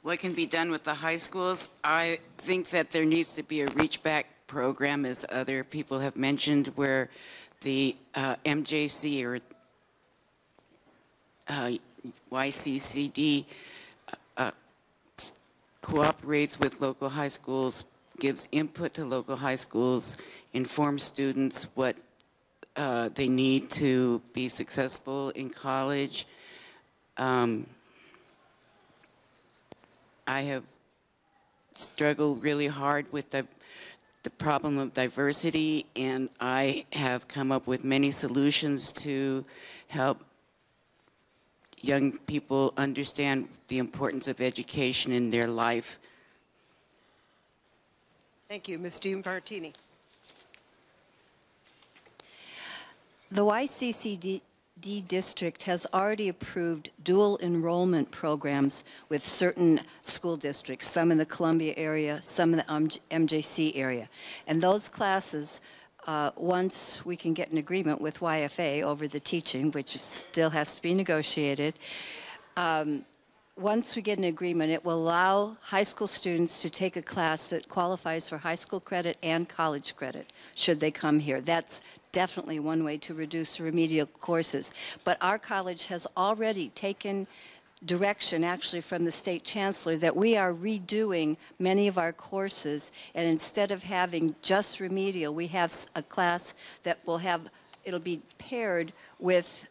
What can be done with the high schools? I think that there needs to be a reach back program, as other people have mentioned, where the MJC or YCCD cooperates with local high schools, gives input to local high schools, informs students what they need to be successful in college. I have struggled really hard with the problem of diversity, and I have come up with many solutions to help young people understand the importance of education in their life. Thank you. Ms. DiMartini. The YCCD district has already approved dual enrollment programs with certain school districts, some in the Columbia area, some in the MJC area. And those classes, once we can get an agreement with YFA over the teaching, which still has to be negotiated, once we get an agreement, it will allow high school students to take a class that qualifies for high school credit and college credit, should they come here. That's definitely one way to reduce remedial courses. But our college has already taken direction, actually, from the state chancellor that we are redoing many of our courses, and instead of having just remedial, we have a class that will have it'll be paired with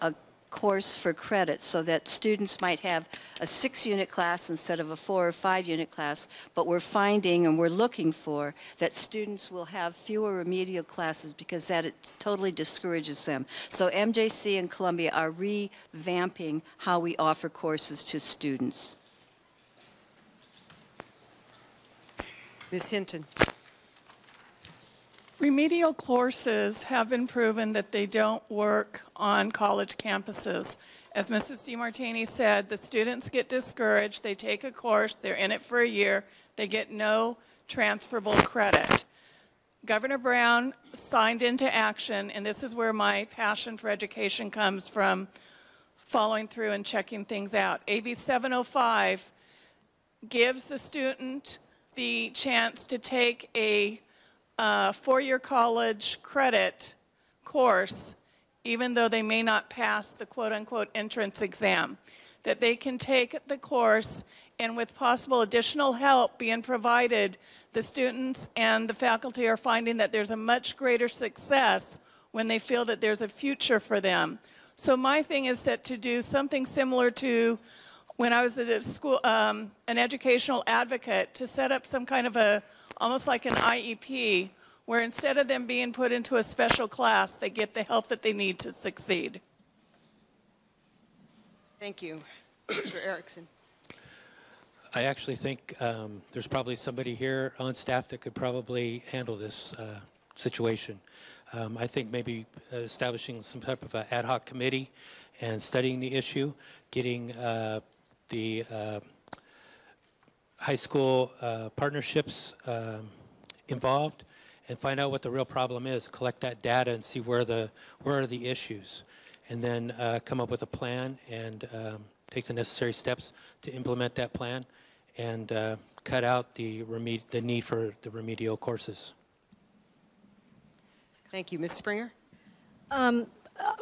a course for credit, so that students might have a 6-unit class instead of a 4 or 5-unit class, but we're finding and we're looking for that students will have fewer remedial classes because that it totally discourages them. So MJC and Columbia are revamping how we offer courses to students. Ms. Hinton. Remedial courses have been proven that they don't work on college campuses. As Mrs. DeMartini said, the students get discouraged, they take a course, they're in it for a year, they get no transferable credit. Governor Brown signed into action, and this is where my passion for education comes from, following through and checking things out. AB 705 gives the student the chance to take a 4-year college credit course, even though they may not pass the quote-unquote entrance exam, that they can take the course and with possible additional help being provided, the students and the faculty are finding that there's a much greater success when they feel that there's a future for them. So my thing is that to do something similar to when I was at a school, an educational advocate, to set up some kind of a, almost like an IEP, where instead of them being put into a special class, they get the help that they need to succeed. Thank you. Mr. Erickson. I actually think there's probably somebody here on staff that could probably handle this situation. I think maybe establishing some type of an ad hoc committee and studying the issue, getting the high school partnerships involved, and find out what the real problem is, collect that data and see where are the issues, and then come up with a plan and take the necessary steps to implement that plan and cut out the need for the remedial courses. Thank you. Ms. Springer?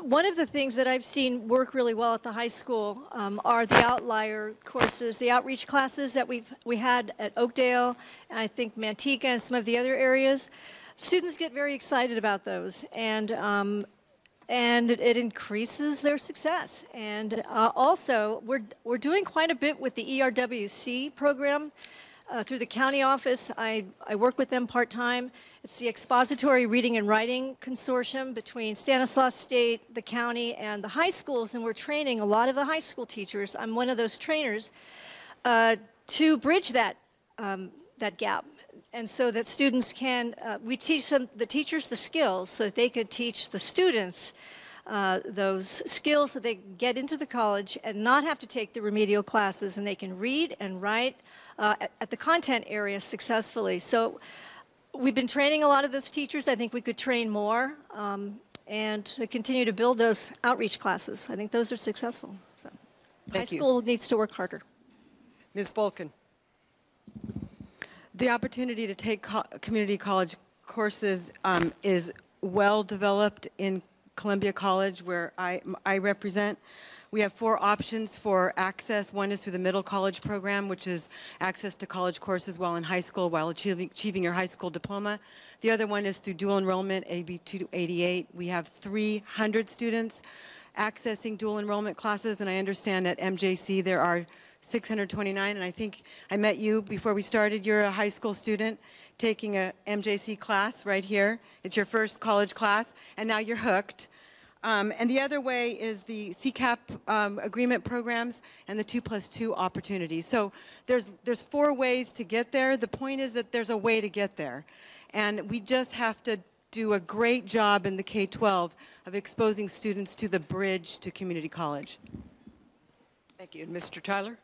One of the things that I've seen work really well at the high school are the outlier courses, the outreach classes that we had at Oakdale, and I think Manteca and some of the other areas. Students get very excited about those, and it increases their success. And also, we're doing quite a bit with the ERWC program. Through the county office, I work with them part-time. It's the Expository Reading and Writing Consortium between Stanislaus State, the county, and the high schools, and we're training a lot of the high school teachers. I'm one of those trainers to bridge that gap, and so that students can, we teach them, the teachers the skills so that they could teach the students those skills so they get into the college and not have to take the remedial classes, and they can read and write at the content area successfully. So we've been training a lot of those teachers. I think we could train more and continue to build those outreach classes. I think those are successful. So high school needs to work harder. Ms. Bolkin. The opportunity to take community college courses is well developed in Columbia College, where I represent. We have 4 options for access. One is through the middle college program, which is access to college courses while in high school, while achieving your high school diploma. The other one is through dual enrollment, AB 288. We have 300 students accessing dual enrollment classes, and I understand at MJC there are 629, and I think I met you before we started. You're a high school student taking a MJC class right here. It's your first college class, and now you're hooked. And the other way is the CCAP agreement programs and the 2+2 opportunities. So there's 4 ways to get there. The point is that there's a way to get there. And we just have to do a great job in the K-12 of exposing students to the bridge to community college. Thank you. Mr. Tyler?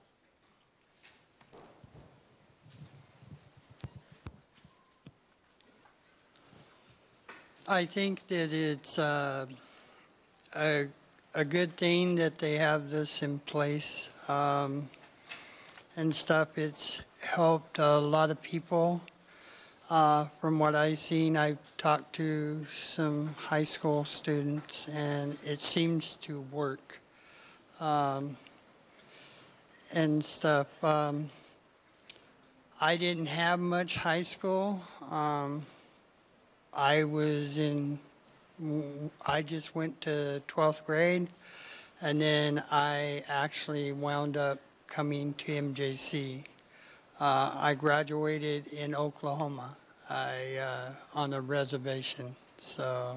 I think that it's a good thing that they have this in place and stuff. It's helped a lot of people. From what I've seen, I've talked to some high school students, and it seems to work and stuff. I didn't have much high school. I was in I just went to 12th grade, and then I actually wound up coming to MJC. I graduated in Oklahoma on a reservation, so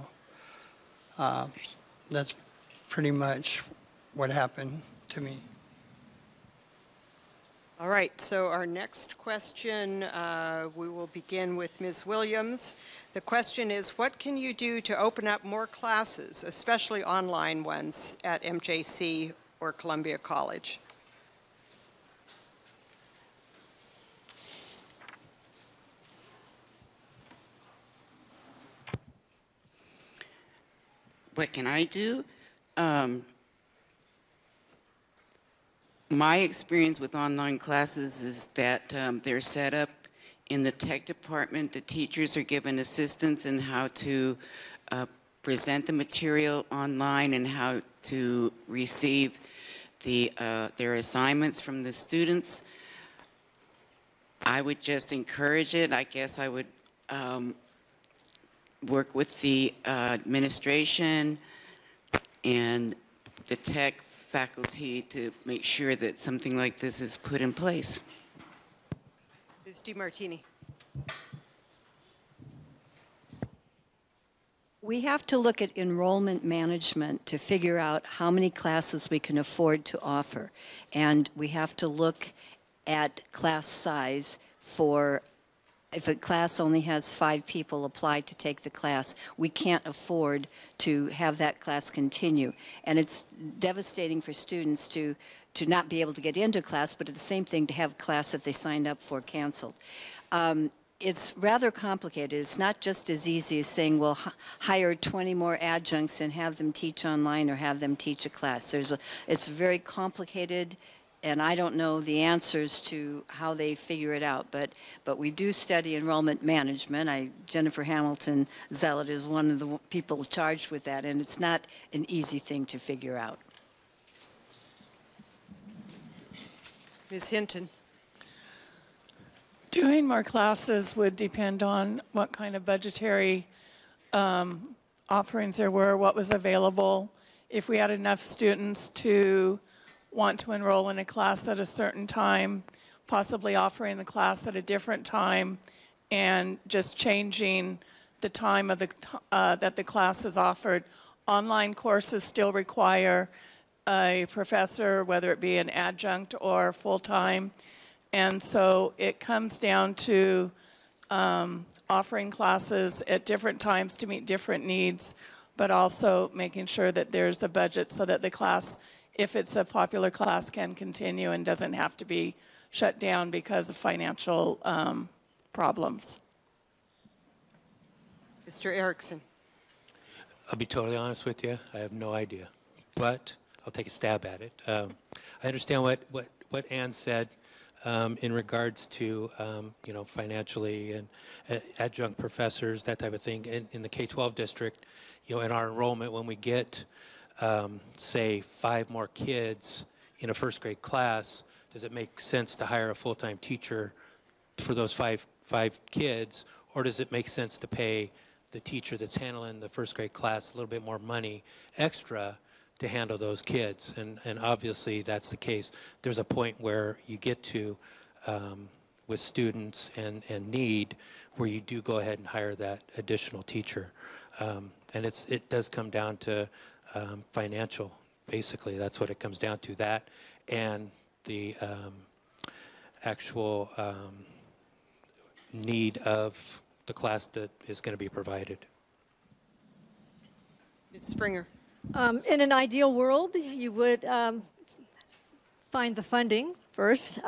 that's pretty much what happened to me. All right, so our next question, we will begin with Ms. Williams. The question is, what can you do to open up more classes, especially online ones, at MJC or Columbia College? What can I do? My experience with online classes is that they're set up in the tech department. The teachers are given assistance in how to present the material online and how to receive their assignments from the students. I would just encourage it. I guess I would work with the administration and the tech faculty to make sure that something like this is put in place. Ms. DiMartini. We have to look at enrollment management to figure out how many classes we can afford to offer. And we have to look at class size for, if a class only has 5 people apply to take the class, we can't afford to have that class continue. And it's devastating for students to not be able to get into class, but it's the same thing to have class that they signed up for canceled. It's rather complicated. It's not just as easy as saying, well, hire 20 more adjuncts and have them teach online or have them teach a class. It's very complicated, and I don't know the answers to how they figure it out, but we do study enrollment management. Jennifer Hamilton Zealot is one of the people charged with that, and it's not an easy thing to figure out. Ms. Hinton. Doing more classes would depend on what kind of budgetary offerings there were, what was available. If we had enough students to want to enroll in a class at a certain time, possibly offering the class at a different time, and just changing the time of that the class is offered. Online courses still require a professor, whether it be an adjunct or full-time. And so it comes down to offering classes at different times to meet different needs, but also making sure that there's a budget so that the class, if it's a popular class, can continue and doesn't have to be shut down because of financial problems. Mr. Erickson. I'll be totally honest with you. I have no idea, but I'll take a stab at it. I understand what Ann said. In regards to, financially and adjunct professors, that type of thing. In the K-12 district, in our enrollment, when we get, say, 5 more kids in a first grade class, does it make sense to hire a full-time teacher for those five kids, or does it make sense to pay the teacher that's handling the first grade class a little bit more money extra to handle those kids? And obviously that's the case. There's a point where you get to with students and need where you do go ahead and hire that additional teacher. And it does come down to financial, basically. That's what it comes down to, that and the actual need of the class that is going to be provided. Ms. Springer. In an ideal world, you would find the funding first,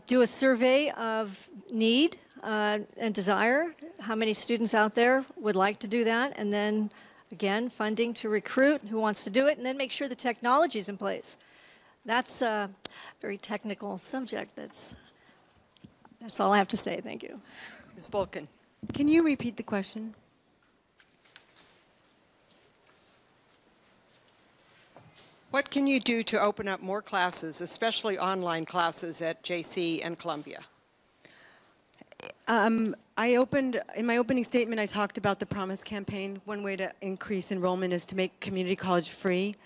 do a survey of need and desire, how many students out there would like to do that, and then, again, funding to recruit who wants to do it, and then make sure the technology is in place. That's a very technical subject. That's all I have to say. Thank you. Ms. Bulkin. Can you repeat the question? What can you do to open up more classes, especially online classes at JC and Columbia? In my opening statement, I talked about the Promise campaign. One way to increase enrollment is to make community college free.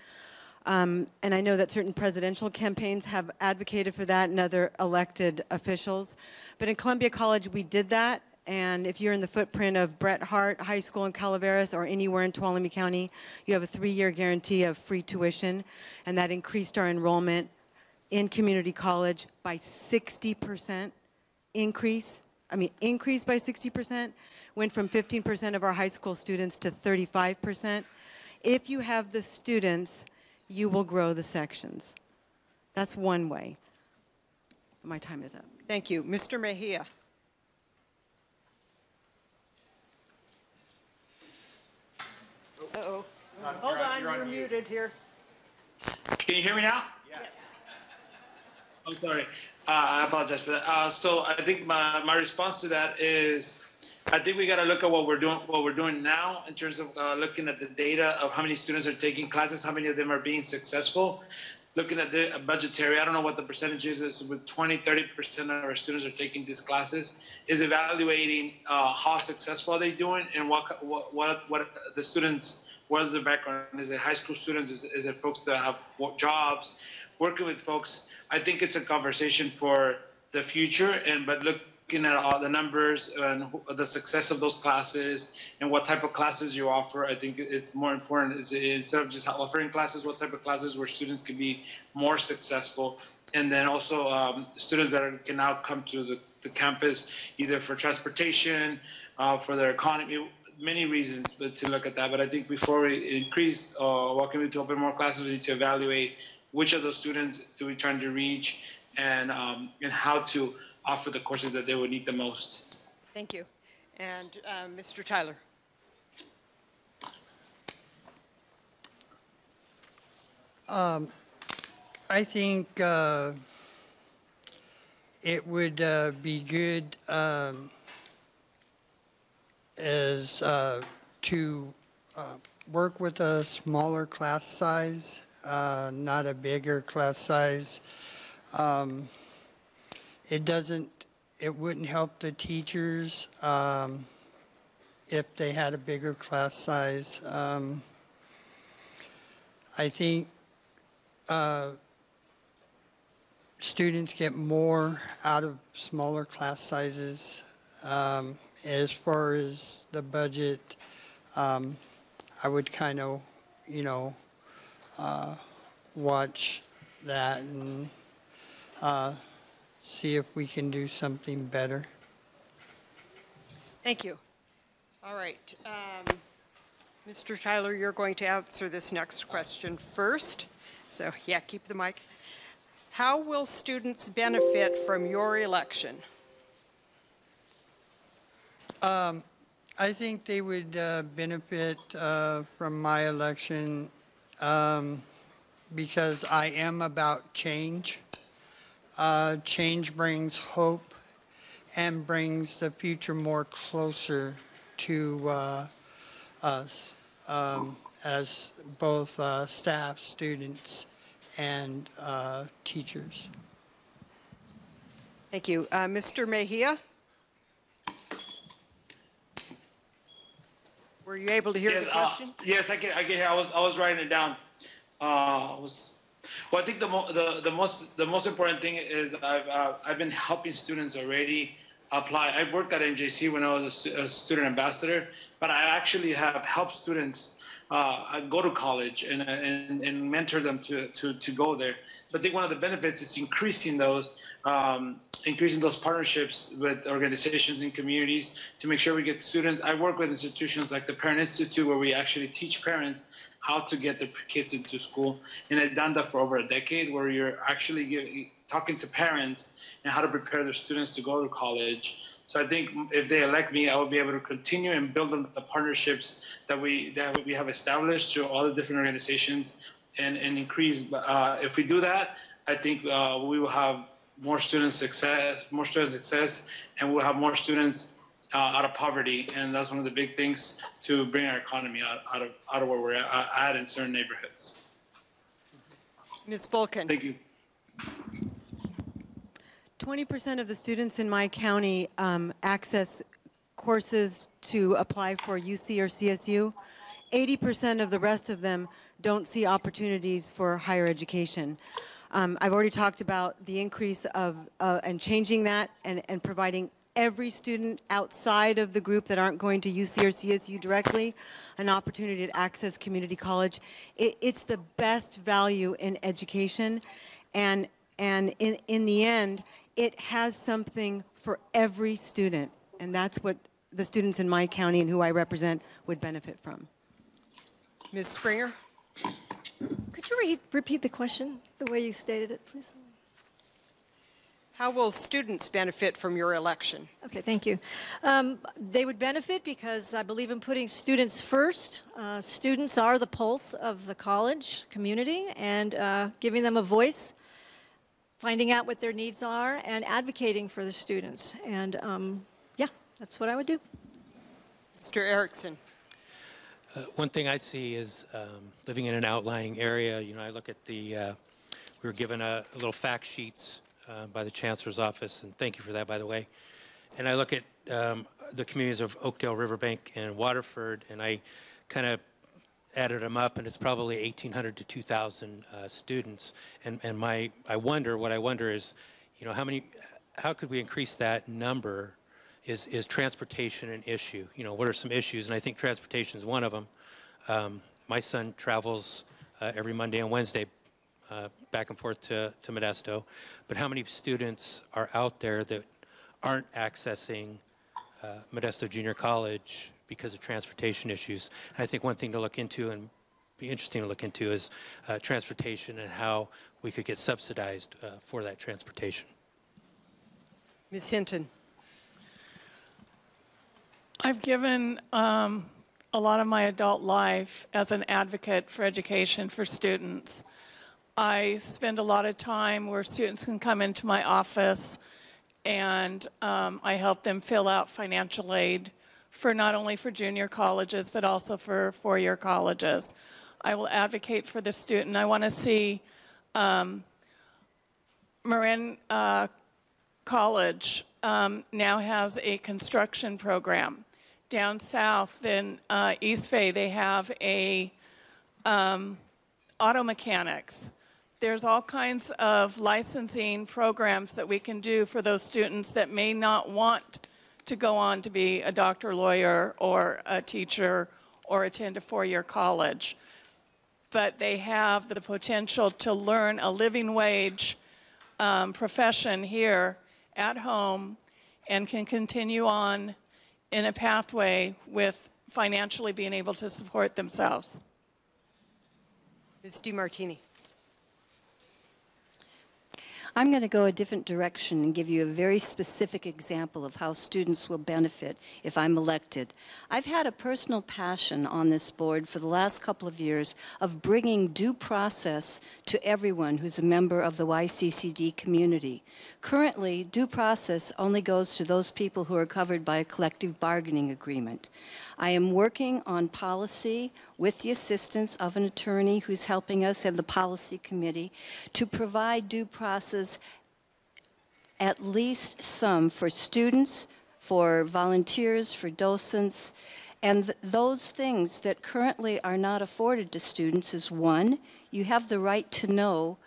And I know that certain presidential campaigns have advocated for that and other elected officials. But in Columbia College, we did that. And if you're in the footprint of Bret Harte High School in Calaveras or anywhere in Tuolumne County, you have a 3-year guarantee of free tuition. And that increased our enrollment in community college by 60%. Increased by 60%, went from 15% of our high school students to 35%. If you have the students, you will grow the sections. That's one way. My time is up. Thank you. Mr. Mejia. Uh-oh. Hold on, you're muted here. Can you hear me now? Yes. I'm sorry. I apologize for that. So I think my response to that is, I think we got to look at what we're doing now in terms of looking at the data of how many students are taking classes, how many of them are being successful. Looking at the budgetary, I don't know what the percentage is with 20-30% of our students are taking these classes, is evaluating how successful are they doing and what the students, what is their background? Is it high school students? Is it folks that have jobs? Working with folks, I think it's a conversation for the future, but looking at all the numbers and the success of those classes and what type of classes you offer, I think it's more important is instead of just offering classes, what type of classes where students can be more successful. And then also students that can now come to the campus either for transportation, for their economy, many reasons but to look at that. But I think before we increase welcoming to open more classes, we need to evaluate which of those students do we try to reach and how to offer the courses that they would need the most. Thank you. And Mr. Tyler. I think it would be good as to work with a smaller class size, not a bigger class size. It wouldn't help the teachers if they had a bigger class size. I think students get more out of smaller class sizes. As far as the budget, I would kind of, watch that and see if we can do something better. Thank you. All right. Mr. Tyler, you're going to answer this next question first. So, yeah, keep the mic. How will students benefit from your election? I think they would benefit from my election because I am about change. Change brings hope and brings the future more closer to us as both staff, students, and teachers. Thank you. Mr. Mejia? Were you able to hear the question? Yes, I can hear. I was writing it down. Well, I think the most important thing is I've been helping students already apply. I worked at MJC when I was a student ambassador, but I actually have helped students go to college and mentor them to go there. But I think one of the benefits is increasing those partnerships with organizations and communities to make sure we get students. I work with institutions like the Parent Institute where we actually teach parents how to get their kids into school. And I've done that for over a decade where you're actually talking to parents and how to prepare their students to go to college. So I think if they elect me, I will be able to continue and build on the partnerships that we have established through all the different organizations and increase. If we do that, I think we will have more student success, and we'll have more students out of poverty, and that's one of the big things to bring our economy out of where we're at in certain neighborhoods. Ms. Bulkin. Thank you. 20% of the students in my county access courses to apply for UC or CSU, 80% of the rest of them don't see opportunities for higher education. I've already talked about the increase of and changing that and providing every student outside of the group that aren't going to UC or CSU directly an opportunity to access community college. It's the best value in education, and in the end, it has something for every student, and that's what the students in my county and who I represent would benefit from. Ms. Springer? Could you repeat the question the way you stated it, please? How will students benefit from your election? Okay, thank you. They would benefit because I believe in putting students first. Students are the pulse of the college community, and giving them a voice, finding out what their needs are, and advocating for the students. And yeah, that's what I would do. Mr. Erickson. One thing I see is living in an outlying area. You know, I look at the, we were given a little fact sheets by the Chancellor's office, and thank you for that, by the way. And I look at the communities of Oakdale, Riverbank, and Waterford, and I kind of added them up, and it's probably 1,800 to 2,000 students. And I wonder is, you know, how could we increase that number? Is transportation an issue? You know, what are some issues? And I think transportation is one of them. My son travels every Monday and Wednesday back and forth to Modesto. But how many students are out there that aren't accessing Modesto Junior College because of transportation issues? And I think one thing to look into and be interesting to look into is transportation and how we could get subsidized for that transportation. Ms. Hinton. I've given a lot of my adult life as an advocate for education for students. I spend a lot of time where students can come into my office, and I help them fill out financial aid for not only for junior colleges, but also for four-year colleges. I will advocate for the student. I want to see Marin College now has a construction program. Down south in East Bay, they have a auto mechanics. There's all kinds of licensing programs that we can do for those students that may not want to go on to be a doctor, lawyer, or a teacher, or attend a four-year college. But they have the potential to learn a living wage profession here at home and can continue on in a pathway with financially being able to support themselves. Ms. DiMartini. I'm going to go a different direction and give you a very specific example of how students will benefit if I'm elected. I've had a personal passion on this board for the last couple of years of bringing due process to everyone who's a member of the YCCD community. Currently, due process only goes to those people who are covered by a collective bargaining agreement. I am working on policy with the assistance of an attorney who's helping us and the policy committee to provide due process, at least some, for students, for volunteers, for docents, and those things that currently are not afforded to students is, one, you have the right to know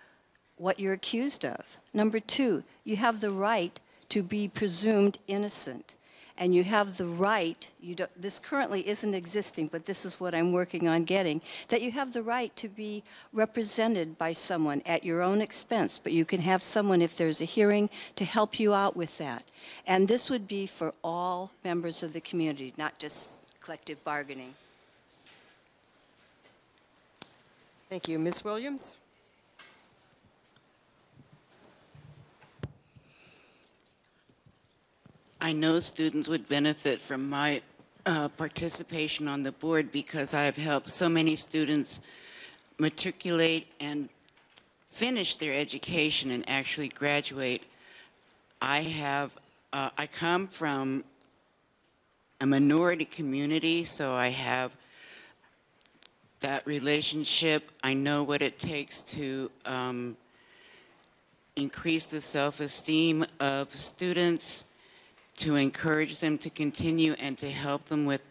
what you're accused of. Number two, you have the right to be presumed innocent. And you have the right, this currently isn't existing, but this is what I'm working on getting, that you have the right to be represented by someone at your own expense, but you can have someone, if there's a hearing, to help you out with that. And this would be for all members of the community, not just collective bargaining. Thank you. Ms. Williams? I know students would benefit from my participation on the board because I have helped so many students matriculate and finish their education and actually graduate. I come from a minority community, so I have that relationship. I know what it takes to increase the self-esteem of students. to encourage them to continue and to help them with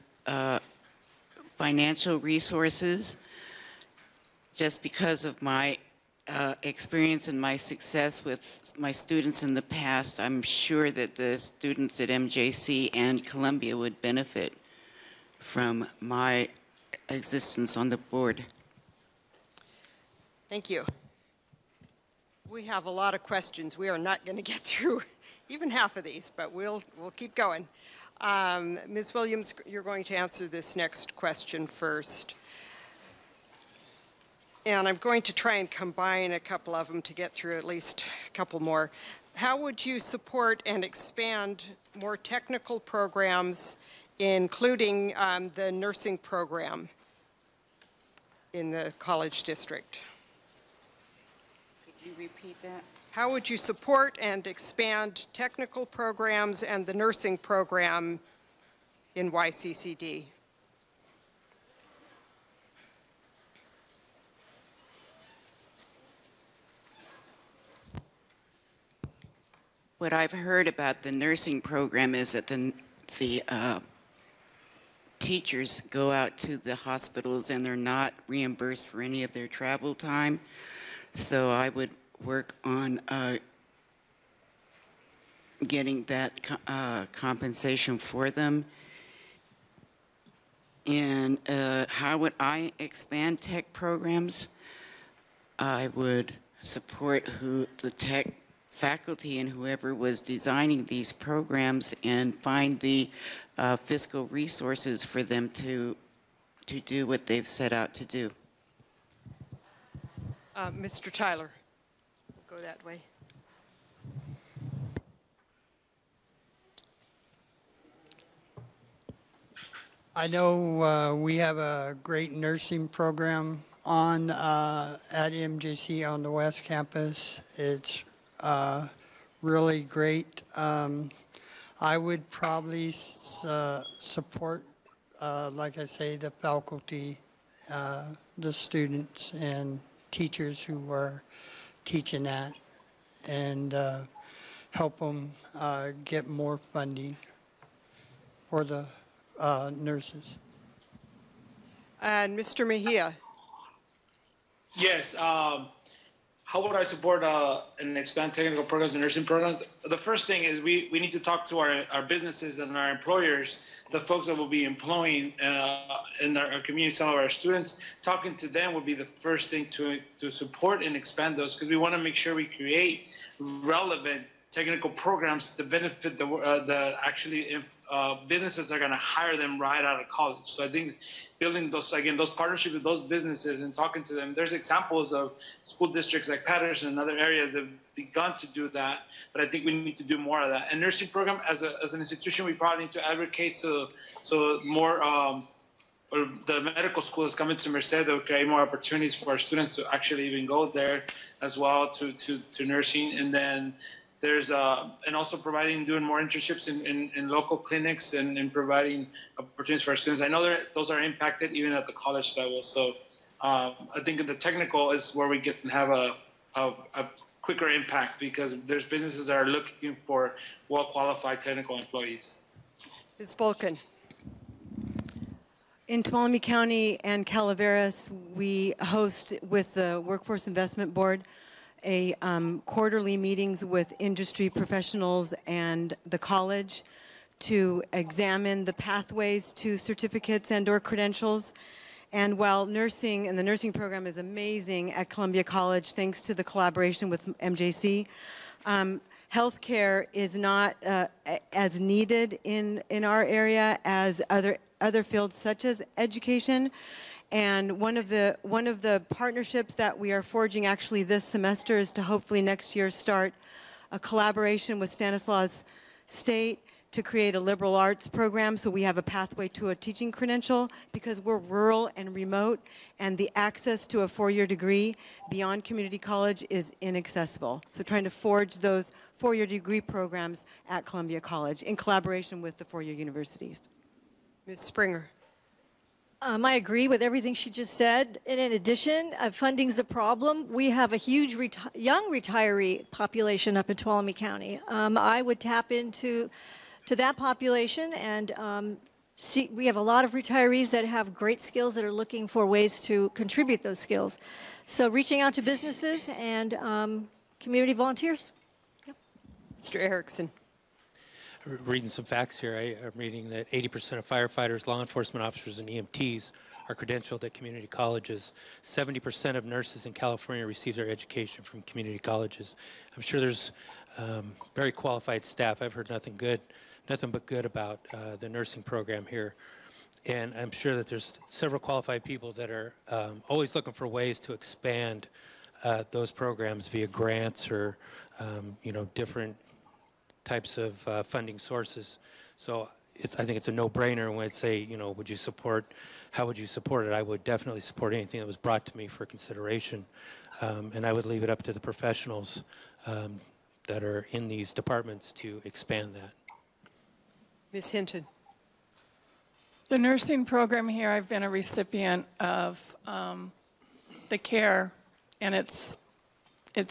financial resources. Just because of my experience and my success with my students in the past, I'm sure that the students at MJC and Columbia would benefit from my existence on the board. Thank you. We have a lot of questions. We are not going to get through even half of these, but we'll keep going. Ms. Williams, you're going to answer this next question first. And I'm going to try and combine a couple of them to get through at least a couple more. How would you support and expand more technical programs, including the nursing program in the college district? Could you repeat that? How would you support and expand technical programs and the nursing program in YCCD? What I've heard about the nursing program is that the teachers go out to the hospitals and they're not reimbursed for any of their travel time. So I would work on getting that compensation for them. And how would I expand tech programs? I would support the tech faculty and whoever was designing these programs and find the fiscal resources for them to do what they've set out to do. Mr. Tyler, we'll go that way. I know we have a great nursing program on at MJC on the West Campus. It's really great. I would probably support, like I say, the faculty, the students and teachers who are teaching that, and help them get more funding for the nurses. And Mr. Mejia. Yes. How would I support and expand technical programs and nursing programs? The first thing is we need to talk to our businesses and our employers, the folks that will be employing in our community, some of our students. Talking to them would be the first thing to support and expand those, because we want to make sure we create relevant technical programs to benefit the actually businesses are going to hire them right out of college. So I think building those partnerships with those businesses and talking to them, there's examples of school districts like Patterson and other areas that have begun to do that, but I think we need to do more of that. And nursing program, as an institution, we probably need to advocate so more, or the medical school is coming to Merced, that will create more opportunities for our students to actually even go there as well to nursing. And then there's and also doing more internships in local clinics and providing opportunities for our students. I know those are impacted even at the college level. So I think in the technical is where we can have a quicker impact, because there's businesses that are looking for well-qualified technical employees. Ms. Bolkin. In Tuolumne County and Calaveras, we host with the Workforce Investment Board a quarterly meetings with industry professionals and the college to examine the pathways to certificates and or credentials. And while nursing and the nursing program is amazing at Columbia College, thanks to the collaboration with MJC, healthcare is not as needed in our area as other fields such as education. And one of the partnerships that we are forging actually this semester is to hopefully next year start a collaboration with Stanislaus State to create a liberal arts program, so we have a pathway to a teaching credential, because we're rural and remote, and the access to a four-year degree beyond community college is inaccessible. So trying to forge those four-year degree programs at Columbia College in collaboration with the four-year universities. Ms. Springer. I agree with everything she just said. And in addition, funding's a problem. We have a huge young retiree population up in Tuolumne County. I would tap into to that population, and we have a lot of retirees that have great skills that are looking for ways to contribute those skills. So reaching out to businesses and community volunteers. Yep. Mr. Erickson. Reading some facts here, I'm reading that 80% of firefighters, law enforcement officers, and EMTs are credentialed at community colleges. 70% of nurses in California receive their education from community colleges. I'm sure there's very qualified staff. I've heard nothing but good about the nursing program here. And I'm sure that there's several qualified people that are always looking for ways to expand those programs via grants or, different types of funding sources. So I think it's a no-brainer when I say, would you support, how would you support it? I would definitely support anything that was brought to me for consideration. And I would leave it up to the professionals that are in these departments to expand that. Ms. Hinton. The nursing program here, I've been a recipient of the care, and it's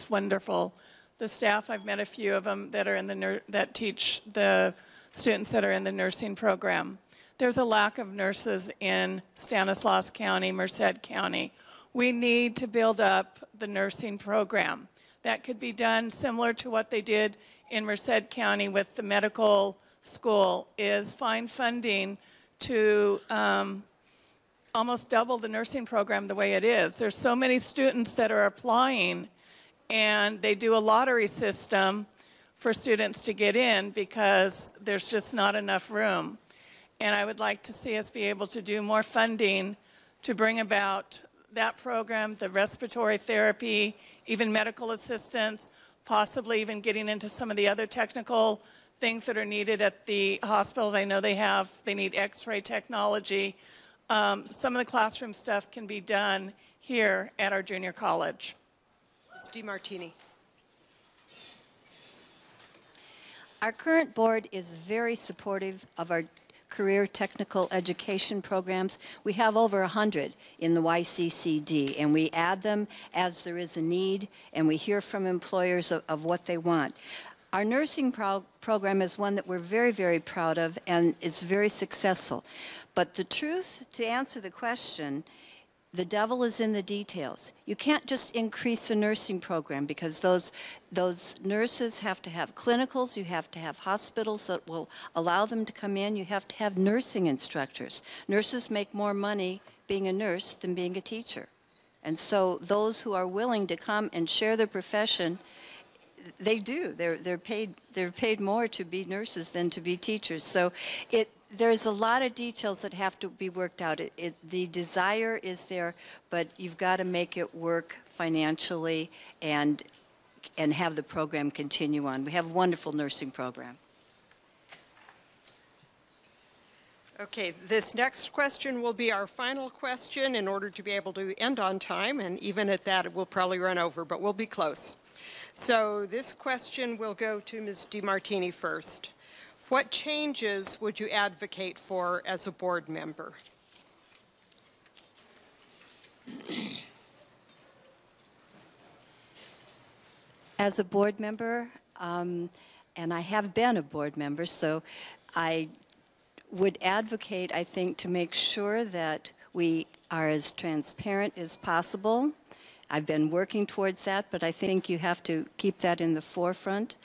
wonderful. The staff, I've met a few of them that are in that teach the students that are in the nursing program. There's a lack of nurses in Stanislaus County, Merced County. We need to build up the nursing program. That could be done similar to what they did in Merced County with the medical school, is find funding to almost double the nursing program the way it is. There's so many students that are applying, and they do a lottery system for students to get in because there's just not enough room. And I would like to see us be able to do more funding to bring about that program, the respiratory therapy, even medical assistance, possibly even getting into some of the other technical things that are needed at the hospitals. I know they need x-ray technology. Some of the classroom stuff can be done here at our junior college. Ms. DiMartini. Our current board is very supportive of our career technical education programs. We have over 100 in the YCCD, and we add them as there is a need, and we hear from employers of what they want. Our nursing program is one that we're very, very proud of, and it's very successful. But the truth, to answer the question, the devil is in the details. You can't just increase the nursing program because those nurses have to have clinicals, you have to have hospitals that will allow them to come in, you have to have nursing instructors. Nurses make more money being a nurse than being a teacher. And so those who are willing to come and share their profession, they do. They're paid more to be nurses than to be teachers. So there's a lot of details that have to be worked out. The desire is there, but you've got to make it work financially and have the program continue on. We have a wonderful nursing program. Okay, this next question will be our final question in order to be able to end on time, and even at that, it will probably run over, but we'll be close. So this question will go to Ms. DiMartini first. What changes would you advocate for as a board member? As a board member, and I have been a board member, so I would advocate, I think, to make sure that we are as transparent as possible. I've been working towards that, but I think you have to keep that in the forefront.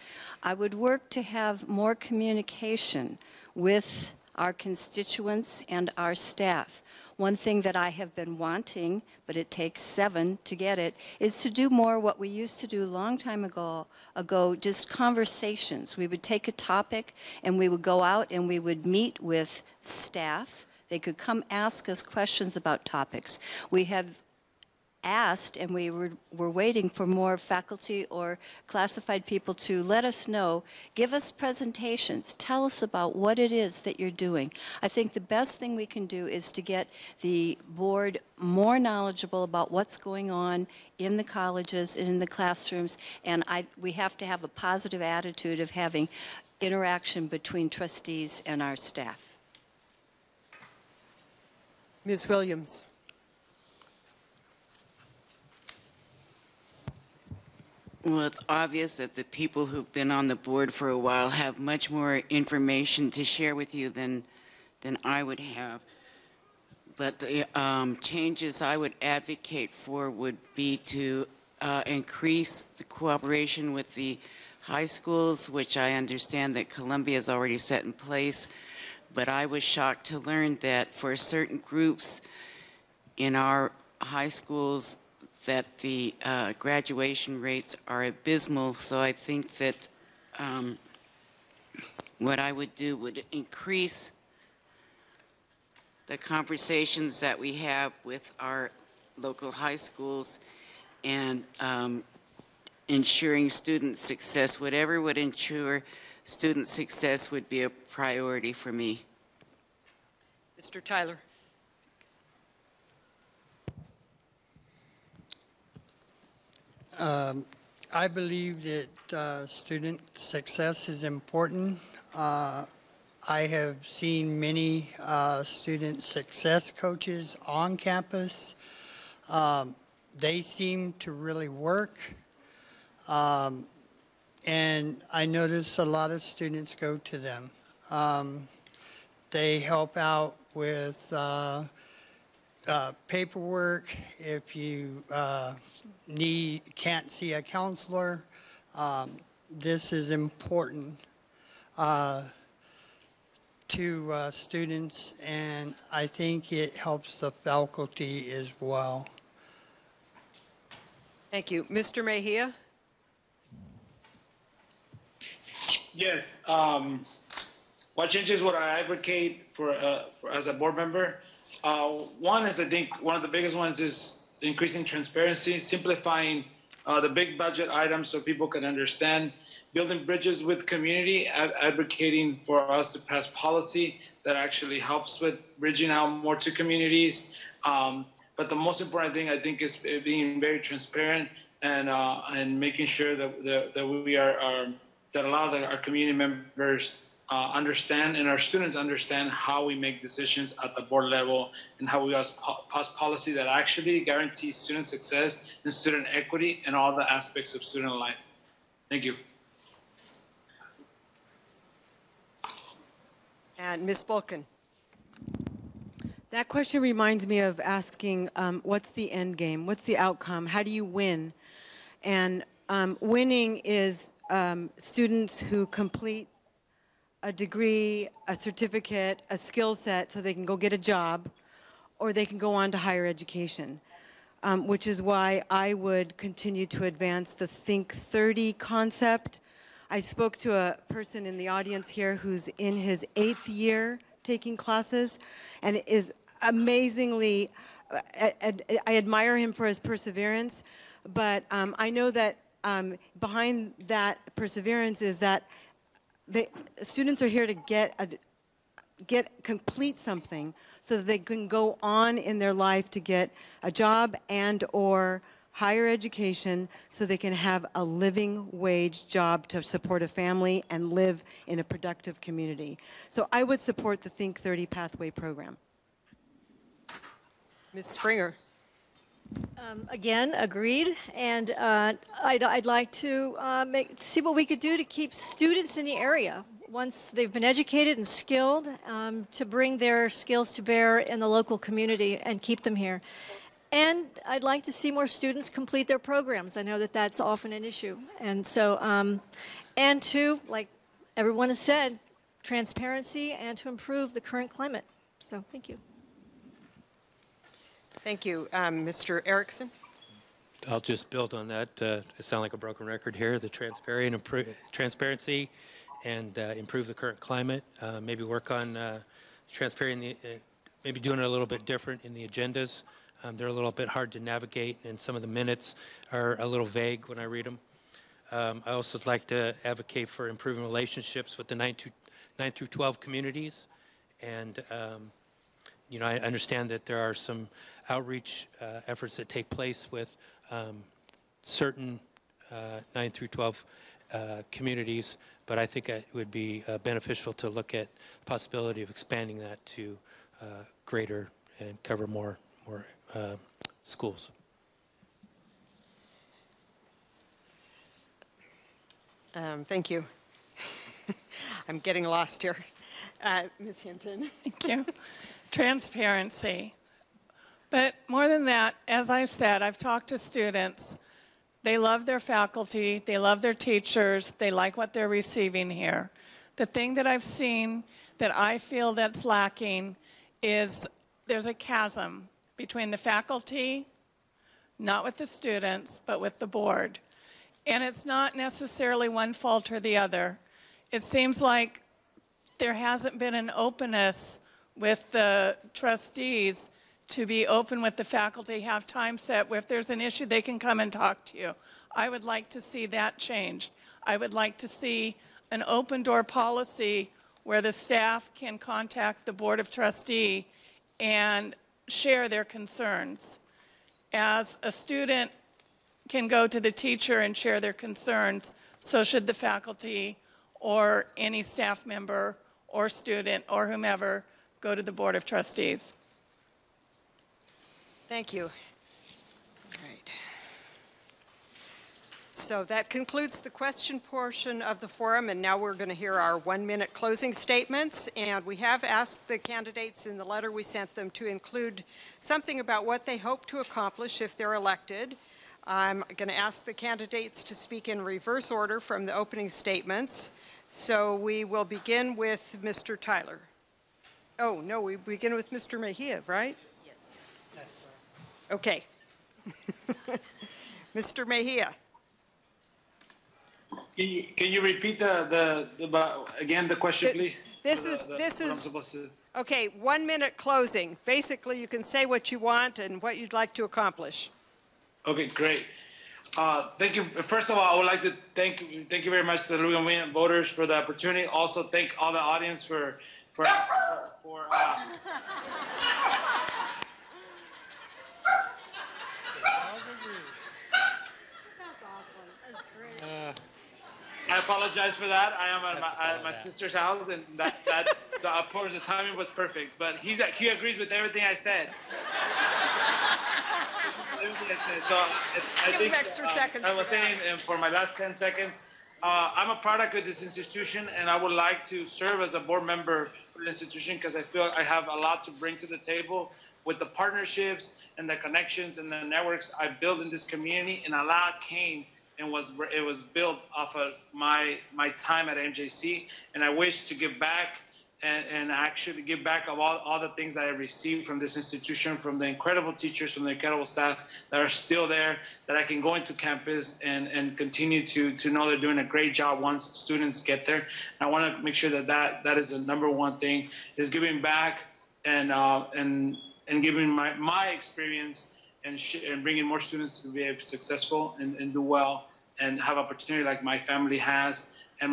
I would work to have more communication with our constituents and our staff. One thing that I have been wanting, but it takes 7 to get it, is to do more what we used to do a long time ago, just conversations. We would take a topic and we would go out and we would meet with staff. They could come ask us questions about topics. We have asked, and we were waiting for more faculty or classified people to let us know, give us presentations, tell us about what it is that you're doing. I think the best thing we can do is to get the board more knowledgeable about what's going on in the colleges and in the classrooms, and we have to have a positive attitude of having interaction between trustees and our staff. Ms. Williams. Well, it's obvious that the people who've been on the board for a while have much more information to share with you than I would have. But the changes I would advocate for would be to increase the cooperation with the high schools, which I understand that Columbia has already set in place. But I was shocked to learn that for certain groups in our high schools that the graduation rates are abysmal. So I think that what I would do would increase the conversations that we have with our local high schools and ensuring student success. Whatever would ensure student success would be a priority for me. Mr. Tyler. I believe that student success is important. I have seen many student success coaches on campus. They seem to really work. And I notice a lot of students go to them. They help out with paperwork. If you can't see a counselor, this is important to students, and I think it helps the faculty as well. Thank you. Mr. Mejia? Yes. What changes would I advocate for as a board member? One is, I think, one of the biggest ones is increasing transparency, simplifying the big budget items so people can understand, building bridges with community, advocating for us to pass policy that actually helps with bridging out more to communities. But the most important thing, I think, is being very transparent and making sure that we are that allow our community members understand and our students understand how we make decisions at the board level and how we pass policy that actually guarantees student success and student equity and all the aspects of student life. Thank you. And Ms. Bulkin. That question reminds me of asking, what's the end game? What's the outcome? How do you win? And winning is students who complete a degree, a certificate, a skill set so they can go get a job, or they can go on to higher education, which is why I would continue to advance the Think 30 concept. I spoke to a person in the audience here who's in his 8th year taking classes and is amazingly, I admire him for his perseverance, but I know that behind that perseverance is that the students are here to complete something so that they can go on in their life to get a job and or higher education so they can have a living wage job to support a family and live in a productive community. So I would support the Think 30 Pathway program. Ms. Springer. Again, agreed, and I'd like to see what we could do to keep students in the area once they've been educated and skilled to bring their skills to bear in the local community and keep them here. And I'd like to see more students complete their programs. I know that that's often an issue, and so and to, like everyone has said, transparency and to improve the current climate. So thank you. Thank you. Mr. Erickson? I'll just build on that. I sound like a broken record here. The transparency and improve the current climate. Maybe work on maybe doing it a little bit different in the agendas. They're a little bit hard to navigate, and some of the minutes are a little vague when I read them. I also would like to advocate for improving relationships with the 9 through 12 communities. And you know, I understand that there are some outreach efforts that take place with certain 9 through 12 communities, but I think it would be beneficial to look at the possibility of expanding that to greater and cover more schools. Thank you. I'm getting lost here. Ms. Hinton. Thank you. Transparency. But more than that, as I've said, I've talked to students. They love their faculty. They love their teachers. They like what they're receiving here. The thing that I've seen that I feel that's lacking is there's a chasm between the faculty, not with the students, but with the board. And it's not necessarily one fault or the other. It seems like there hasn't been an openness with the trustees to be open with the faculty, have time set where if there's an issue, they can come and talk to you. I would like to see that change. I would like to see an open door policy where the staff can contact the Board of Trustee and share their concerns. As a student can go to the teacher and share their concerns, so should the faculty or any staff member or student or whomever go to the Board of Trustees. Thank you. All right. So that concludes the question portion of the forum, and now we're going to hear our 1-minute closing statements. And we have asked the candidates in the letter we sent them to include something about what they hope to accomplish if they're elected. I'm going to ask the candidates to speak in reverse order from the opening statements. So we will begin with Mr. Tyler. Oh, no, we begin with Mr. Mejia, right? Yes. Yes. Okay. Mr. Mejia. Can you repeat again the question, please? This is okay. 1-minute closing. Basically, you can say what you want and what you'd like to accomplish. Okay, great. Thank you. First of all, I would like to thank you very much to the League of Women Voters for the opportunity. Also, thank all the audience for I apologize for that. I am at my sister's house, and of course the timing was perfect. But he agrees with everything I said. So I think extra seconds I was saying for my last 10 seconds, I'm a product of this institution, and I would like to serve as a board member for the institution because I feel I have a lot to bring to the table with the partnerships and the connections and the networks I built in this community, and a lot came and it was built off of my time at MJC, and I wish to give back and actually give back of all the things that I received from this institution, from the incredible teachers, from the incredible staff that are still there, that I can go into campus and continue to know they're doing a great job once students get there. And I want to make sure that is the number one thing, is giving back and giving my experience and bringing more students to be successful and do well and have opportunity like my family has. And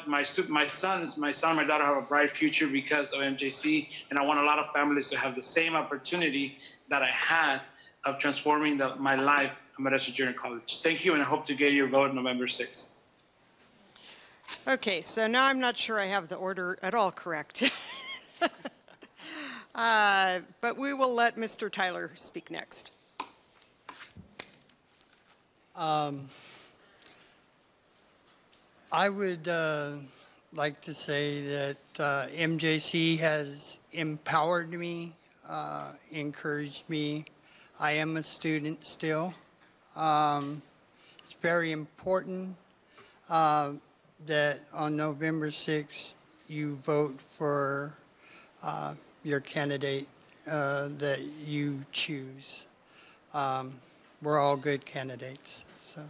my son and my daughter have a bright future because of MJC, and I want a lot of families to have the same opportunity that I had of transforming my life at Modesto Junior College. Thank you, and I hope to get your vote November 6th. Okay, so now I'm not sure I have the order at all correct. But we will let Mr. Tyler speak next. I would like to say that MJC has empowered me, encouraged me. I am a student still. It's very important that on November 6th you vote for your candidate that you choose. We're all good candidates. So.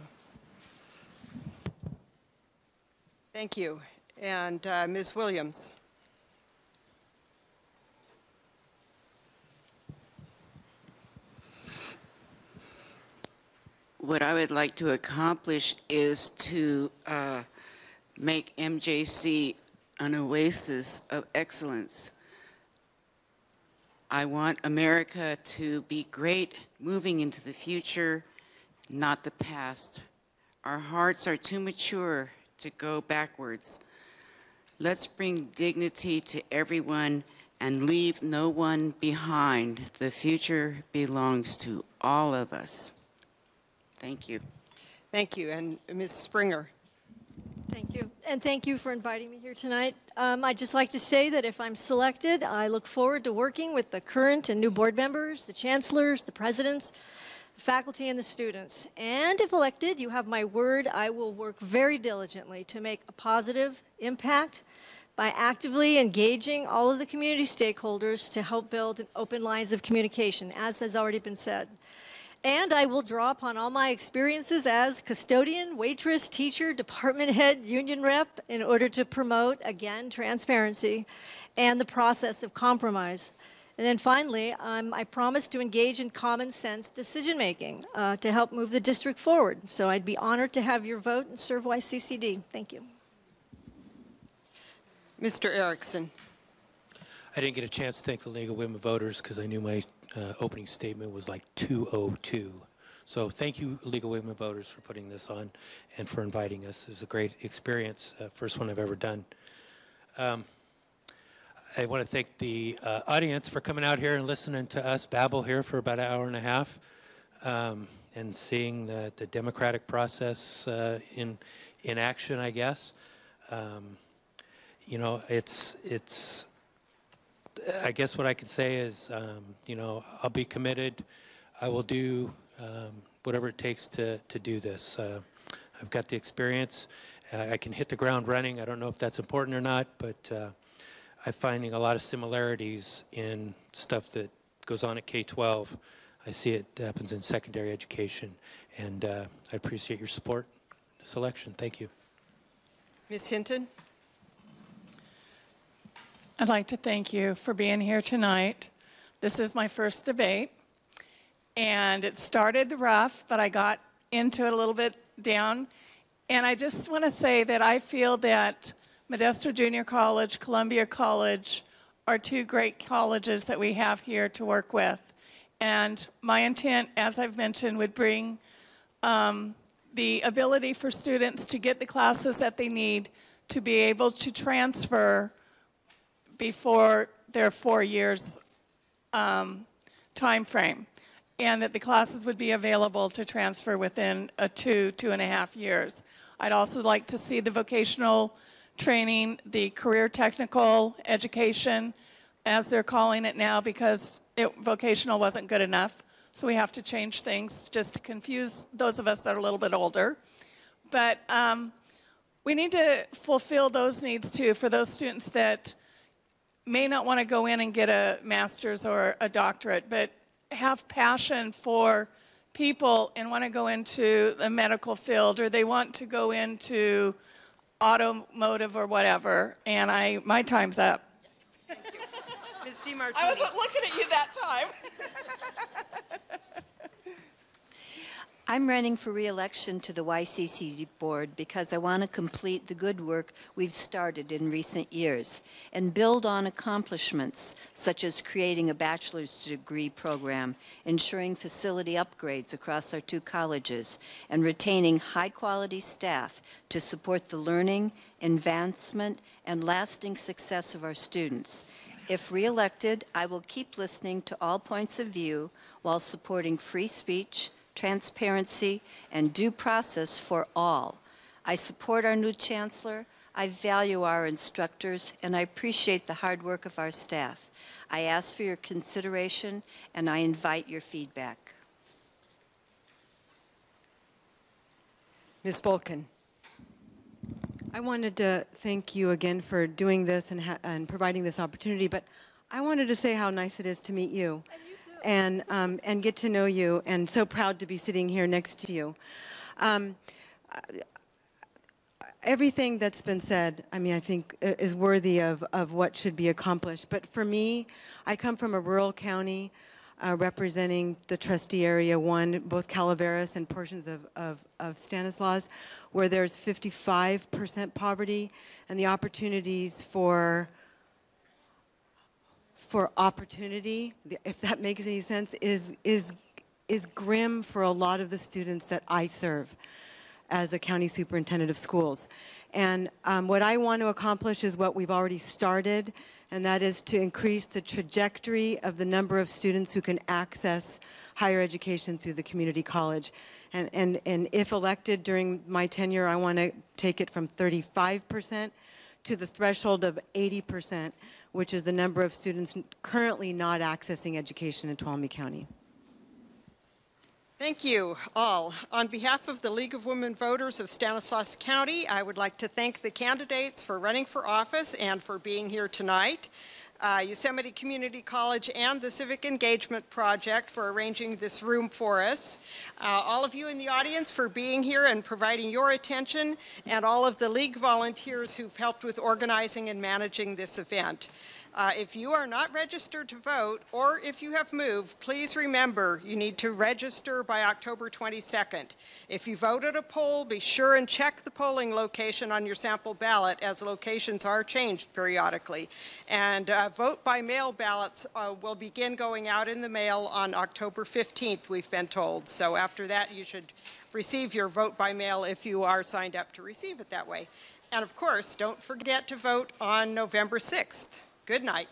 Thank you. And Ms. Williams. What I would like to accomplish is to make MJC an oasis of excellence. I want America to be great moving into the future, not the past. Our hearts are too mature to go backwards. Let's bring dignity to everyone and leave no one behind. The future belongs to all of us. Thank you. Thank you. And Ms. Springer. Thank you. And thank you for inviting me here tonight. I'd just like to say that if I'm selected, I look forward to working with the current and new board members, the chancellors, the presidents, the faculty, and the students. And if elected, you have my word, I will work very diligently to make a positive impact by actively engaging all of the community stakeholders to help build open lines of communication, as has already been said. And I will draw upon all my experiences as custodian, waitress, teacher, department head, union rep, in order to promote, again, transparency and the process of compromise. And then finally, I promise to engage in common sense decision-making to help move the district forward. So I'd be honored to have your vote and serve YCCD. Thank you. Mr. Erickson. I didn't get a chance to thank the League of Women Voters because I knew my opening statement was like 2:02. So thank you, League of Women Voters, for putting this on and for inviting us. It was a great experience, first one I've ever done. I want to thank the audience for coming out here and listening to us babble here for about an hour and a half and seeing the democratic process in action, I guess. You know, I guess what I could say is, you know, I'll be committed. I will do whatever it takes to do this. I've got the experience. I can hit the ground running. I don't know if that's important or not, but I'm finding a lot of similarities in stuff that goes on at K-12. I see it happens in secondary education, and I appreciate your support in this election. Thank you. Ms. Hinton. I'd like to thank you for being here tonight. This is my first debate, and it started rough, but I got into it a little bit down. And I just want to say that I feel that Modesto Junior College, Columbia College are two great colleges that we have here to work with. And my intent, as I've mentioned, would bring the ability for students to get the classes that they need to be able to transfer before their 4 years time frame, and that the classes would be available to transfer within 2.5 years. I'd also like to see the vocational training, the career technical education, as they're calling it now, because vocational wasn't good enough. So we have to change things just to confuse those of us that are a little bit older. But we need to fulfill those needs too for those students that may not want to go in and get a master's or a doctorate, but have passion for people and want to go into the medical field, or they want to go into automotive or whatever. And my time's up. Thank you. Ms. DiMartini. I wasn't looking at you that time. I'm running for re-election to the YCCD board because I want to complete the good work we've started in recent years and build on accomplishments such as creating a bachelor's degree program, ensuring facility upgrades across our two colleges, and retaining high-quality staff to support the learning, advancement, and lasting success of our students. If re-elected, I will keep listening to all points of view while supporting free speech, transparency, and due process for all. I support our new chancellor, I value our instructors, and I appreciate the hard work of our staff. I ask for your consideration, and I invite your feedback. Ms. Bolkin. I wanted to thank you again for doing this and providing this opportunity, but I wanted to say how nice it is to meet you. And get to know you, and so proud to be sitting here next to you. Everything that's been said, I mean, I think is worthy of what should be accomplished. But for me, I come from a rural county representing the trustee area 1, both Calaveras and portions of Stanislaus, where there's 55% poverty, and the opportunities for opportunity, if that makes any sense, is grim for a lot of the students that I serve as a county superintendent of schools. And what I want to accomplish is what we've already started, and that is to increase the trajectory of the number of students who can access higher education through the community college. And if elected during my tenure, I want to take it from 35% to the threshold of 80%, which is the number of students currently not accessing education in Tuolumne County. Thank you all. On behalf of the League of Women Voters of Stanislaus County, I would like to thank the candidates for running for office and for being here tonight. Yosemite Community College and the Civic Engagement Project for arranging this room for us. All of you in the audience for being here and providing your attention, and all of the League volunteers who've helped with organizing and managing this event. If you are not registered to vote, or if you have moved, please remember you need to register by October 22nd. If you vote at a poll, be sure and check the polling location on your sample ballot, as locations are changed periodically. And vote by mail ballots will begin going out in the mail on October 15th, we've been told. So after that, you should receive your vote by mail if you are signed up to receive it that way. And of course, don't forget to vote on November 6th. Good night.